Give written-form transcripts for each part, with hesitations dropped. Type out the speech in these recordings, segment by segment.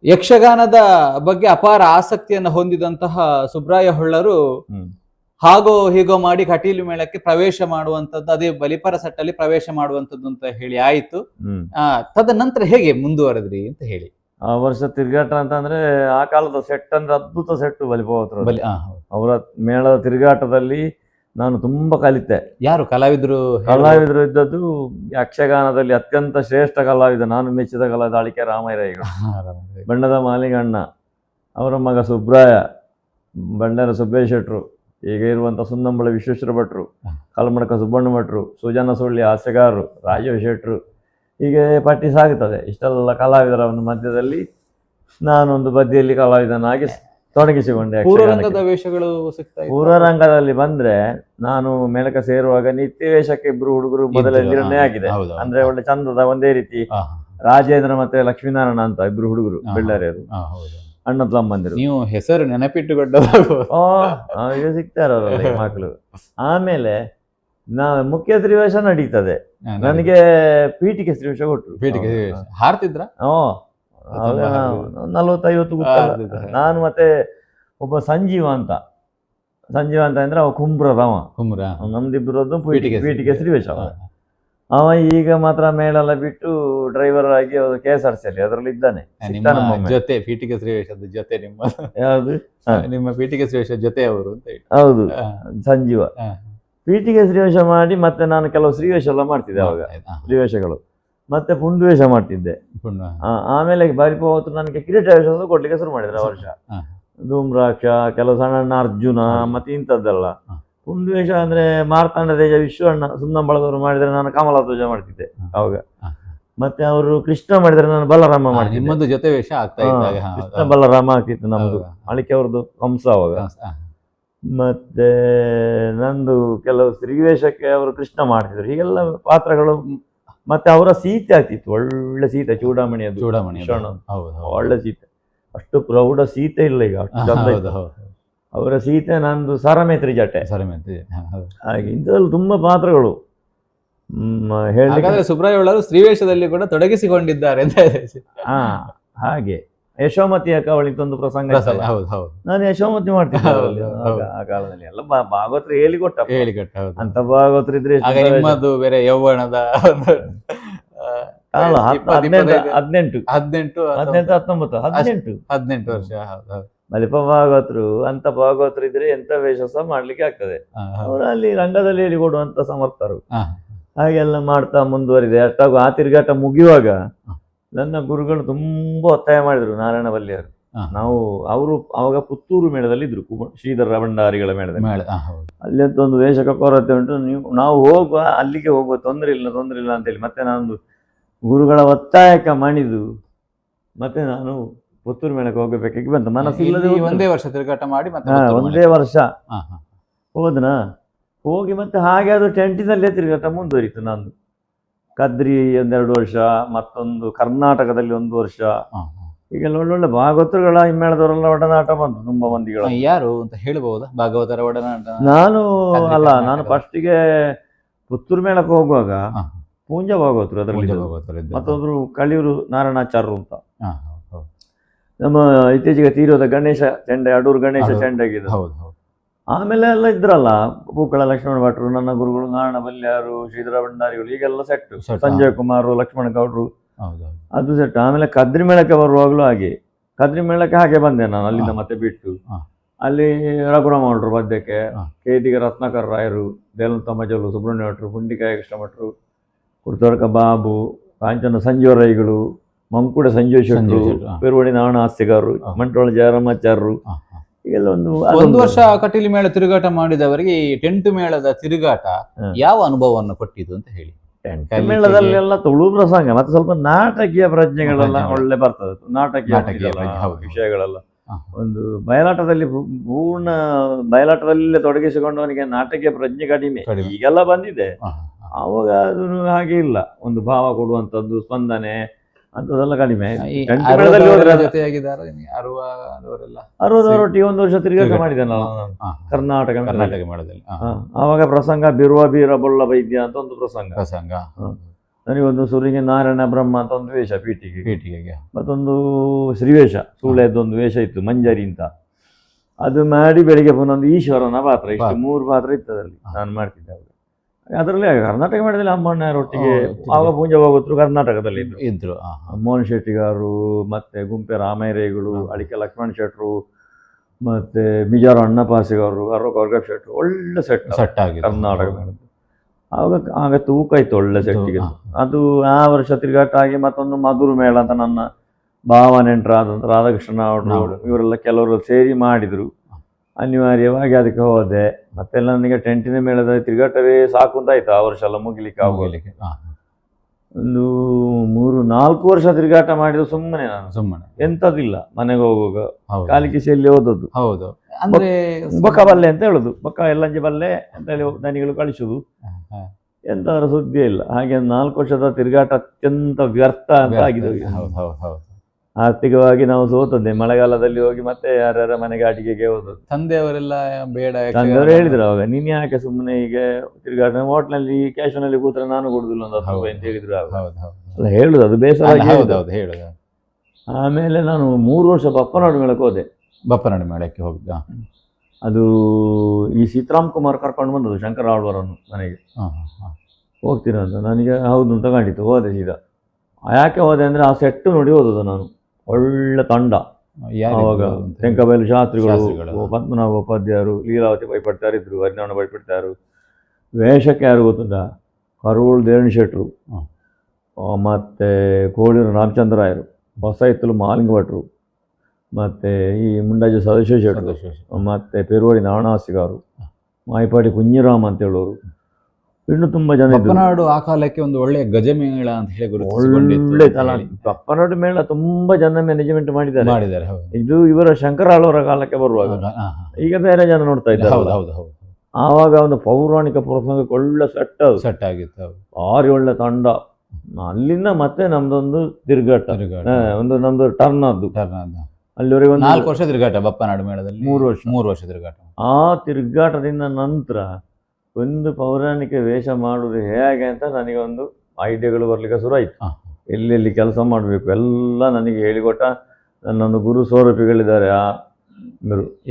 ಯಕ್ಷಗಾನದ ಬಗ್ಗೆ ಅಪಾರ ಆಸಕ್ತಿಯನ್ನು ಹೊಂದಿದಂತಹ ಸುಬ್ರಾಯ ಹೊಳ್ಳರು ಹಾಗೋ ಹೀಗೋ ಮಾಡಿ ಕಟೀಲು ಮೇಳಕ್ಕೆ ಪ್ರವೇಶ ಮಾಡುವಂತದ್ದು, ಅದೇ ಬಲಿಪರ ಸಟ್ಟಲ್ಲಿ ಪ್ರವೇಶ ಮಾಡುವಂತದ್ದು ಅಂತ ಹೇಳಿ ಆಯ್ತು. ತದನಂತರ ಹೇಗೆ ಮುಂದುವರೆದ್ರಿ ಅಂತ ಹೇಳಿ. ಆ ವರ್ಷ ತಿರುಗಾಟ ಅಂತಂದ್ರೆ ಆ ಕಾಲದ ಸೆಟ್ ಅಂದ್ರೆ ಅದ್ಭುತ ಸೆಟ್ ಬಲಿಪವತ್ರ. ಅವರ ಮೇಳದ ತಿರುಗಾಟದಲ್ಲಿ ನಾನು ತುಂಬಾ ಕಲಿತೆ. ಯಾರು ಕಲಾವಿದರು ಇದ್ದದ್ದು ಯಕ್ಷಗಾನದಲ್ಲಿ ಅತ್ಯಂತ ಶ್ರೇಷ್ಠ ಕಲಾವಿದ, ನಾನು ಮೆಚ್ಚಿದ ಕಲಾವಿದ ಆಳಿಕೆ ರಾಮಯ್ಯಗಳು. ಬಣ್ಣದ ಮಾಲಿಗಣ್ಣ, ಅವರ ಮಗ ಸುಬ್ರಾಯ, ಬಂಡಾರ ಸುಬ್ಬೇಶ್ ಶೆಟ್ರು, ಈಗ ಇರುವಂಥ ಸುನ್ನಂಬಳ ವಿಶ್ವೇಶ್ವರ ಭಟ್ರು, ಕಲ್ಮಡಕ ಸುಬ್ಬಣ್ಣ ಭಟ್ರು, ಸುಜನ ಸುಳ್ಳಿ ಹಾಸ್ಯಗಾರರು, ರಾಜೀವ್ ಶೆಟ್ರು, ಹೀಗೆ ಪಟ್ಟಿ ಸಾಗುತ್ತದೆ. ಇಷ್ಟೆಲ್ಲ ಕಲಾವಿದರ ಒಂದು ಮಧ್ಯದಲ್ಲಿ ನಾನೊಂದು ಬದಿಯಲ್ಲಿ ಕಲಾವಿದನಾಗಿ ತೊಡಗಿಸಿಕೊಂಡೆ. ವೇಷಗಳು ಪೂರ್ವರಂಗದಲ್ಲಿ ಬಂದ್ರೆ ನಾನು ಮೇಳಕ ಸೇರುವಾಗ ನಿತ್ಯ ವೇಷಕ್ಕೆ ಇಬ್ರು ಹುಡುಗರು ಮೊದಲೇ ಆಗಿದೆ. ಅಂದ್ರೆ ಒಳ್ಳೆ ಚಂದದ ಒಂದೇ ರೀತಿ ರಾಜೇಂದ್ರ ಮತ್ತೆ ಲಕ್ಷ್ಮೀನಾರಾಯಣ ಅಂತ ಇಬ್ರು ಹುಡುಗರು ಬೆಳ್ಳಾರಿಯರು, ಅಣ್ಣ ತಮ್ಮಂದಿರು. ನೀವು ಹೆಸರು ನೆನಪಿಟ್ಟುಕೊಂಡ ಈಗ ಸಿಗ್ತಾರ ಅವರಲ್ಲ ಮಕ್ಕಳು. ಆಮೇಲೆ ಮುಖ್ಯ ಶ್ರೀವೇಷ ನಡೀತದೆ. ನನಗೆ ಪೀಠಿಕೆ ಶ್ರೀವೇಷ ಕೊಟ್ಟರು. ಹಾಡ್ತಿದ್ರ? 40-50 ಗೊತ್ತಲ್ಲ. ನಾನು ಮತ್ತೆ ಒಬ್ಬ ಸಂಜೀವ ಅಂತ ಅಂದ್ರೆ ಅವ ಕುಂಬ್ರದವ, ನಮ್ದಿಬ್ಬರದ್ದು ಪೀಠಿಕೆ ಶ್ರೀವೇಷ. ಅವ ಈಗ ಮಾತ್ರ ಮೇಳೆಲ್ಲ ಬಿಟ್ಟು ಡ್ರೈವರ್ ಆಗಿ KSRTC ಅಲ್ಲಿ ಅದರಲ್ಲಿ ಇದ್ದಾನೆ. ಜೊತೆ ಪೀಠಿಕೆ ಶ್ರೀವೇಷದ ಜೊತೆ ನಿಮ್ಮ ಪೀಠಿಕೆ ಶ್ರೀವೇಷ ಜೊತೆ ಅವರು ಅಂತ ಹೇಳಿ. ಹೌದು, ಸಂಜೀವ ಪೀಠಿಕೆ ಶ್ರೀವೇಷ ಮಾಡಿ ಮತ್ತೆ ನಾನು ಕೆಲವು ಶ್ರೀವೇಷ ಎಲ್ಲ ಮಾಡ್ತಿದ್ದೆ ಅವಾಗ. ಶ್ರೀವೇಷಗಳು ಮತ್ತೆ ಪುಂಡುವೇಷ ಮಾಡ್ತಿದ್ದೆ. ಆಮೇಲೆ ಬಲಿಪವತ್ತು ನನಗೆ ಕಿರೀಟ ವೇಷ ಕೊಡ್ಲಿಕ್ಕೆ ಶುರು ಮಾಡಿದ್ರು ಆ ವರ್ಷ. ಧೂಮ್ರಾಕ್ಷ, ಕೆಲವು ಸಣ್ಣ ಅರ್ಜುನ ಮತ್ತೆ ಇಂಥದ್ದೆಲ್ಲ. ಪುಂಡುವೇಷ ಅಂದ್ರೆ ಮಾರ್ತಾಂಡ ತೇಜ ವಿಶ್ವಣ್ಣ ಸುನ್ನಂಬಳದವರು ಮಾಡಿದ್ರೆ ನಾನು ಕಮಲಧ್ವಜ ಮಾಡ್ತಿದ್ದೆ ಅವಾಗ. ಮತ್ತೆ ಅವರು ಕೃಷ್ಣ ಮಾಡಿದ್ರೆ ನಾನು ಬಲರಾಮ ಮಾಡ್ತಿದ್ದೆ. ಜೊತೆ ವೇಷ ಆಗ್ತಾ ಕೃಷ್ಣ ಬಲರಾಮ ಆಗ್ತಿತ್ತು ನಮ್ದು. ಅಳಿಕೆ ಅವ್ರದ್ದು ಕಂಸ ಅವಾಗ. ಮತ್ತೆ ನಂದು ಕೆಲವು ಸ್ತ್ರೀವೇಷಕ್ಕೆ ಅವರು ಕೃಷ್ಣ ಮಾಡ್ತಿದ್ರು. ಹೀಗೆಲ್ಲ ಪಾತ್ರಗಳು. ಮತ್ತೆ ಅವರ ಸೀತೆ ಆಗ್ತಿತ್ತು, ಒಳ್ಳೆ ಸೀತೆ, ಚೂಡಾಮಣಿ ಒಳ್ಳೆ ಸೀತೆ. ಅಷ್ಟು ಪ್ರೌಢ ಸೀತೆ ಇಲ್ಲ ಈಗ. ಅವರ ಸೀತೆ, ನಂದು ಸರಮೇತ್ರಿ ಜಟೆ. ಹಾಗೆ ಇಂಥದ್ರಲ್ಲಿ ತುಂಬಾ ಪಾತ್ರಗಳು. ಸುಬ್ರಾಯ ಹೊಳ್ಳರು ಸ್ತ್ರೀವೇಷದಲ್ಲಿ ಕೂಡ ತೊಡಗಿಸಿಕೊಂಡಿದ್ದಾರೆ ಅಂತ. ಹಾಗೆ ಯಶೋಮತಿ ಅಕ್ಕ ಅವಳಿಗೊಂದು ಪ್ರಸಂಗ. ನಾನು ಯಶೋಮತಿ ಮಾಡ್ತಿದ್ದೆ ಆ ಕಾಲದಲ್ಲಿ. ಎಲ್ಲ ಭಾಗವತರು ಹೇಳಿಕೊಟ್ಟ ಅಂತ. ಭಾಗವತರು ಇದ್ರೆ ಬೇರೆ ಯೌವನದ ಕಾಲ 18 ವರ್ಷ ಮಲಿಪ ಭಾಗವತರು ಅಂತ. ಭಾಗವತರು ಇದ್ರೆ ಎಂತ ವೇಷ ಸಹ ಮಾಡ್ಲಿಕ್ಕೆ ಆಗ್ತದೆ. ಅವರು ಅಲ್ಲಿ ರಂಗದಲ್ಲಿ ಹೇಳಿಕೊಡುವಂತ ಸಮರ್ಥರು. ಹಾಗೆಲ್ಲ ಮಾಡ್ತಾ ಮುಂದುವರಿದೆ. ಅಷ್ಟಾಗ ಆ ತಿರುಗಾಟ ಮುಗಿಯುವಾಗ ನನ್ನ ಗುರುಗಳು ತುಂಬಾ ಒತ್ತಾಯ ಮಾಡಿದ್ರು, ನಾರಾಯಣ ವಲ್ಲಿಯವರು. ಅವರು ಅವಾಗ ಪುತ್ತೂರು ಮೇಳದಲ್ಲಿ ಇದ್ರು, ಶ್ರೀಧರ ಭಂಡಾರಿಗಳ ಮೇಳದಲ್ಲಿ. ಅಲ್ಲಿ ಅಂತ ಒಂದು ವೇಷಕ ಕೊರತೆ ಉಂಟು, ನಾವು ಹೋಗುವ, ಅಲ್ಲಿಗೆ ಹೋಗುವ, ತೊಂದರೆ ಇಲ್ಲ ಅಂತೇಳಿ ಮತ್ತೆ ನಾನು ಗುರುಗಳ ಒತ್ತಾಯಕ್ಕೆ ಮಣಿದು ಮತ್ತೆ ನಾನು ಪುತ್ತೂರು ಮೇಳಕ್ಕೆ ಹೋಗಬೇಕಾಗಿ ಬಂತು. ಮನಸ್ಸಿಲ್ಲದೆ ಒಂದೇ ವರ್ಷ ತಿರುಗಾಟ ಮಾಡಿ ಒಂದೇ ವರ್ಷ ಹೋದ್ನಾ. ಹೋಗಿ ಮತ್ತೆ ಹಾಗೆ ಅದು ಟೆಂಟಿನಲ್ಲೇ ತಿರುಗಾಟ ಮುಂದುವರಿತು. ನಂದು ಕದ್ರಿ 1-2 ವರ್ಷ, ಮತ್ತೊಂದು ಕರ್ನಾಟಕದಲ್ಲಿ 1 ವರ್ಷ. ಈಗೆಲ್ಲ ಒಳ್ಳೊಳ್ಳೆ ಭಾಗವತರುಗಳ ಹಿಮ್ಮೇಳದವರೆಲ್ಲ ಒಡನಾಟ ಬಂತು, ತುಂಬಾ ಮಂದಿಗಳು. ಯಾರು ಅಂತ ಹೇಳ್ಬಹುದಾ ಭಾಗವತರ ಒಡನಾಟ? ನಾನು ಫಸ್ಟಿಗೆ ಪುತ್ತೂರು ಮೇಳಕ್ಕೆ ಹೋಗುವಾಗ ಪೂಂಜ ಭಾಗವತರು ಅದರಲ್ಲಿ, ಮತ್ತೊಂದ್ರು ಕಳಿಯೂರು ನಾರಾಯಣಾಚಾರ್ಯರು ಅಂತ. ನಮ್ಮ ಇತ್ತೀಚೆಗೆ ತೀರೋದ ಗಣೇಶ ಚೆಂಡೆ, ಅಡೂರು ಗಣೇಶ ಚೆಂಡಾಗಿದೆ. ಆಮೇಲೆ ಎಲ್ಲ ಇದ್ರಲ್ಲ, ಪೂಕಳ ಲಕ್ಷ್ಮಣ ಭಟ್ರು, ನನ್ನ ಗುರುಗಳು ನಾರಾಯಣ ಬಲ್ಯಾರು, ಶ್ರೀಧರ ಭಂಡಾರಿಗಳು, ಈಗೆಲ್ಲ ಸೆಟ್. ಸಂಜಯ್ ಕುಮಾರ್, ಲಕ್ಷ್ಮಣ ಗೌಡ್ರು, ಅದು ಸೆಟ್. ಆಮೇಲೆ ಕದ್ರಿ ಮೇಳಕ್ಕೆ ಬರುವಾಗಲೂ ಹಾಗೆ, ಕದ್ರಿ ಮೇಳಕ್ಕೆ ಹಾಗೆ ಬಂದೆ ನಾನು ಅಲ್ಲಿಂದ ಮತ್ತೆ ಬಿಟ್ಟು. ಅಲ್ಲಿ ರಘುರಾಮ ಭಟ್ರು ಪದ್ಯಕ್ಕೆ, ಕೇದಿಗೆ ರತ್ನಾಕರ್ ರಾಯರು, ದೇಲಂತ ಮಜಲು, ಸುಬ್ರಹ್ಮಣ್ಯ ಭಟ್ರು, ಪುಂಡಿಕಾಯ ಕೃಷ್ಣ ಭಟ್ರು, ಕುರ್ತರ್ಕ ಬಾಬು, ಕಾಂಚನ ಸಂಜೀವರೈಗಳು, ಮಂಕುಡ ಸಂಜೀವ್ ಶೆಟ್ರು, ಪೆರುವಡಿ ನಾರಾಯಣ ಹಾಸ್ಯಗಾರರು, ಮಂಟೋಳ ಜಯರಾಮಾಚಾರ್ಯರು. ಈಗೆಲ್ಲ ಒಂದು ವರ್ಷ ಕಟೀಲು ಮೇಳ ತಿರುಗಾಟ ಮಾಡಿದವರಿಗೆ ಈ ಟೆಂಟ್ ಮೇಳದ ತಿರುಗಾಟ ಯಾವ ಅನುಭವವನ್ನು ಕೊಟ್ಟಿದ್ದು ಅಂತ ಹೇಳಿ. ಟೆಂಟ್ ಮೇಳದಲ್ಲಿ ಎಲ್ಲ ತುಳು ಪ್ರಸಂಗ ಮತ್ತೆ ಸ್ವಲ್ಪ ನಾಟಕೀಯ ಪ್ರಜ್ಞೆಗಳೆಲ್ಲ ಒಳ್ಳೆ ಬರ್ತದೆ. ನಾಟಕೀಯ ವಿಷಯಗಳೆಲ್ಲ ಒಂದು ಬಯಲಾಟದಲ್ಲಿ ಪೂರ್ಣ ಬಯಲಾಟದಲ್ಲೇ ತೊಡಗಿಸಿಕೊಂಡವನಿಗೆ ನಾಟಕೀಯ ಪ್ರಜ್ಞೆ ಕಡಿಮೆ. ಈಗೆಲ್ಲ ಬಂದಿದೆ, ಅವಾಗ ಅದು ಹಾಗೆ ಇಲ್ಲ. ಒಂದು ಭಾವ ಕೊಡುವಂಥದ್ದು, ಸ್ಪಂದನೆ ಅಂತದೆಲ್ಲ ಕಡಿಮೆ. 60ರೊಟ್ಟಿಗೆ 1 ವರ್ಷ ತಿರುಗಾಟ ಮಾಡಿದೆ ನಾನು ಕರ್ನಾಟಕ ಮೇಳದಲ್ಲಿ. ಆವಾಗ ಪ್ರಸಂಗ ಬಿರುವ ಬೀರ ಬೊಳ್ಳ ವೈದ್ಯ ಅಂತ ಒಂದು ಪ್ರಸಂಗ. ನನಗೊಂದು ಸುರಿಗೆ ನಾರಾಯಣ ಬ್ರಹ್ಮ ಅಂತ ಒಂದು ವೇಷ ಪೀಠಿಗೆ, ಮತ್ತೊಂದು ಶ್ರೀವೇಷ ಸೂಳೆದೊಂದು ವೇಷ ಇತ್ತು ಮಂಜರಿ ಅಂತ, ಅದು ಮಾಡಿ ಬೆಳಿಗ್ಗೆ ಒಂದೊಂದು ಈಶ್ವರನ ಪಾತ್ರ, ಇಷ್ಟು 3 ಪಾತ್ರ ಇತ್ತದಲ್ಲಿ ನಾನು ಮಾಡ್ತಿದ್ದೆ. ಅದರಲ್ಲಿ ಕರ್ನಾಟಕ ಮಾಡಿದಲ್ಲಿ ಅಮ್ಮಣ್ಣರೊಟ್ಟಿಗೆ ಆಗ ಪೂಂಜ ಹೋಗುತ್ತರು ಕರ್ನಾಟಕದಲ್ಲಿ ಇದ್ರು. ಮೋಹನ್ ಶೆಟ್ಟಿಗಾರು, ಮತ್ತೆ ಗುಂಪೆ ರಾಮಯ್ಯರೇಗಳು, ಅಡಿಕೆ ಲಕ್ಷ್ಮಣ ಶೆಟ್ರು, ಮತ್ತೆ ಮಿಜಾರ ಅಣ್ಣಪಾಸಿಗವರು, ಅರ್ಗಪ್ ಶೆಟ್ರು, ಒಳ್ಳೆ ಸೆಟ್ ಆಗಿ ಕರ್ನಾಟಕದಲ್ಲಿ. ಆಗ ತೂಕ ಇತ್ತು ಒಳ್ಳೆ ಸೆಟ್ಟಿಗೆ. ಅದು ಆ ವರ್ಷ ತಿರುಗಾಟ ಆಗಿ ಮತ್ತೊಂದು ಮಧುರ ಮೇಳ ಅಂತ ನನ್ನ ಭಾವ ನೆಂಟರಾದಂಥ ರಾಧಾಕೃಷ್ಣ ಅವರು ಇವರೆಲ್ಲ ಕೆಲವರು ಸೇರಿ ಮಾಡಿದ್ರು. ಅನಿವಾರ್ಯವಾಗಿ ಅದಕ್ಕೆ ಹೋದೆ. ಮತ್ತೆಲ್ಲ ನನಗೆ ಟೆಂಟಿನ ಮೇಳದ ತಿರುಗಾಟವೇ ಸಾಕು ಅಂತ ಆಯ್ತು. ಆ ವರ್ಷ ಎಲ್ಲ ಮುಗಿಲಿಕ್ಕೆ ಒಂದು 3-4 ವರ್ಷ ತಿರುಗಾಟ ಮಾಡಿದ್ರು ಸುಮ್ಮನೆ. ನಾನು ಎಂಥದಿಲ್ಲ, ಮನೆಗೆ ಹೋಗುವಾಗ ಖಾಲಿ ಕಿಸೆಯಲ್ಲಿ ಓದೋದು. ಹೌದು, ಬೊಕ್ಕ ಬಲ್ಲೆ ಅಂತ ಹೇಳುದು, ಬೊಕ್ಕ ಎಲ್ಲಂಜಿ ಬಲ್ಲೆ ಅಂತ ಹೇಳಿ ದನಿಗಳು ಕಳಿಸುದು, ಎಂಥದ್ರ ಸುದ್ದಿ ಇಲ್ಲ. ಹಾಗೆ 4 ವರ್ಷದ ತಿರುಗಾಟ ಅತ್ಯಂತ ವ್ಯರ್ಥ ಅಂತ ಆಗಿದೆ. ಆರ್ಥಿಕವಾಗಿ ನಾವು ಸೋತದ್ದೆ. ಮಳೆಗಾಲದಲ್ಲಿ ಹೋಗಿ ಮತ್ತೆ ಯಾರ್ಯಾರ ಮನೆಗೆ ಅಡಿಗೆಗೆ ಹೋದದ್ದು. ತಂದೆಯವರೆಲ್ಲ ಬೇಡ, ತಂದೆಯವರು ಹೇಳಿದ್ರು ಅವಾಗ, ನೀನ್ ಯಾಕೆ ಸುಮ್ಮನೆ ಈಗ ತಿರುಗಾಟ, ಹೋಟ್ಲಲ್ಲಿ ಕ್ಯಾಶನಲ್ಲಿ ಕೂತ್ರೆ ನಾನು ಕೊಡುದಿಲ್ಲ ಒಂದು 10 ರೂಪಾಯಿ ಅಂತ ಹೇಳಿದ್ರು. ಅಲ್ಲ ಹೇಳುದು, ಅದು ಬೇಸರ. ಆಮೇಲೆ ನಾನು 3 ವರ್ಷ ಬಪ್ಪನಾಡು ಮೇಳಕ್ಕೆ ಹೋದೆ. ಬಪ್ಪನಾಡು ಮೇಳಕ್ಕೆ ಹೋಗಿದ್ದ. ಅದು ಈ ಸೀತಾರಾಮ್ ಕುಮಾರ್ ಕರ್ಕೊಂಡು ಬಂದದ್ದು ಶಂಕರ ಆಳ್ವರನ್ನು ಮನೆಗೆ. ಹೋಗ್ತೀರ ಅಂತ ನನಗೆ ಹೌದು ಅಂತ ಕಂಡಿತು. ಹೋದೆ ಸೀದಾ. ಯಾಕೆ ಹೋದೆ ಅಂದರೆ ಆ ಸೆಟ್ಟು ನೋಡಿ ಹೋದದ್ದು ನಾನು. ಒಳ್ಳೆ ತಂಡ. ಆವಾಗ ತೆಂಕಬೈಲು ಶಾಸ್ತ್ರಿಗಳು, ಪದ್ಮನಾಭ ಉಪಾಧ್ಯಾಯರು, ಲೀಲಾವತಿ ಬೈಪಡ್ತಾರು ಇದ್ರು, ಹರಿನಾರಾಯಣ ಬೈಪಡ್ತಾರು. ವೇಷಕ್ಕೆ ಯಾರು ಗೊತ್ತುಂಟ? ಕರುವೂಳು ದೇವಣಿ ಶೆಟ್ರು, ಮತ್ತು ಕೋಳೂರು ರಾಮಚಂದ್ರಾಯರು, ಹೊಸ ಇತ್ತಲು ಮಾಲಿಂಗ ಭಟ್ರು, ಮತ್ತು ಈ ಮುಂಡಾಜಿ ಸದಸ್ಯ ಶೆಟ್ರು, ಮತ್ತು ಪೆರುವಳಿ ನಾರಾಯಣಾಸಿಗಾರು, ಮಾಯಿಪಾಡಿ ಕುഞ്ഞിರಾಮ ಅಂತ ಹೇಳೋರು, ಇನ್ನು ತುಂಬಾ ಜನ. ಬಪ್ಪನಾಡು ಆ ಕಾಲಕ್ಕೆ ಒಂದು ಒಳ್ಳೆ ಗಜಮೇಳ ಅಂತ ಹೇಳಿ ಒಳ್ಳೆ ಬಪ್ಪನಾಡು ಮೇಳ ತುಂಬಾ ಜನ ಮ್ಯಾನೇಜ್ಮೆಂಟ್ ಮಾಡಿದ್ದಾರೆ. ಇದು ಇವರ ಶಂಕರ ಆಳ್ವರ ಕಾಲಕ್ಕೆ ಬರುವಾಗ, ಈಗ ಬೇರೆ ಜನ ನೋಡ್ತಾ ಇದ್ದಾರೆ. ಆವಾಗ ಒಂದು ಪೌರಾಣಿಕ ಪ್ರಸಂಗಕ್ಕೆ ಒಳ್ಳೆ ಸೆಟ್ ಆಗಿತ್ತು, ಭಾರಿ ಒಳ್ಳೆ ತಂಡ. ಅಲ್ಲಿಂದ ಮತ್ತೆ ನಮ್ದೊಂದು ತಿರುಗಾಟ, ಒಂದು ನಮ್ದು ಟರ್ನ್ ಆದ್ದು. ಅಲ್ಲಿವರೆಗೆ 4 ವರ್ಷ ತಿರುಗಾಟ ಬಪ್ಪನಾಡು ಮೇಳದಲ್ಲಿ. 3 ವರ್ಷ ತಿರುಗಾಟ. ಆ ತಿರುಗಾಟದಿಂದ ನಂತರ ಒಂದು ಪೌರಾಣಿಕ ವೇಷ ಮಾಡುವುದು ಹೇಗೆ ಅಂತ ನನಗೆ ಒಂದು ಐಡಿಯಾಗಳು ಬರ್ಲಿಕ್ಕೆ ಶುರು ಆಯ್ತು. ಎಲ್ಲೆಲ್ಲಿ ಕೆಲಸ ಮಾಡಬೇಕು ಎಲ್ಲ ನನಗೆ ಹೇಳಿಕೊಟ್ಟ ನನ್ನೊಂದು ಗುರು ಸ್ವರೂಪಿಗಳಿದ್ದಾರೆ.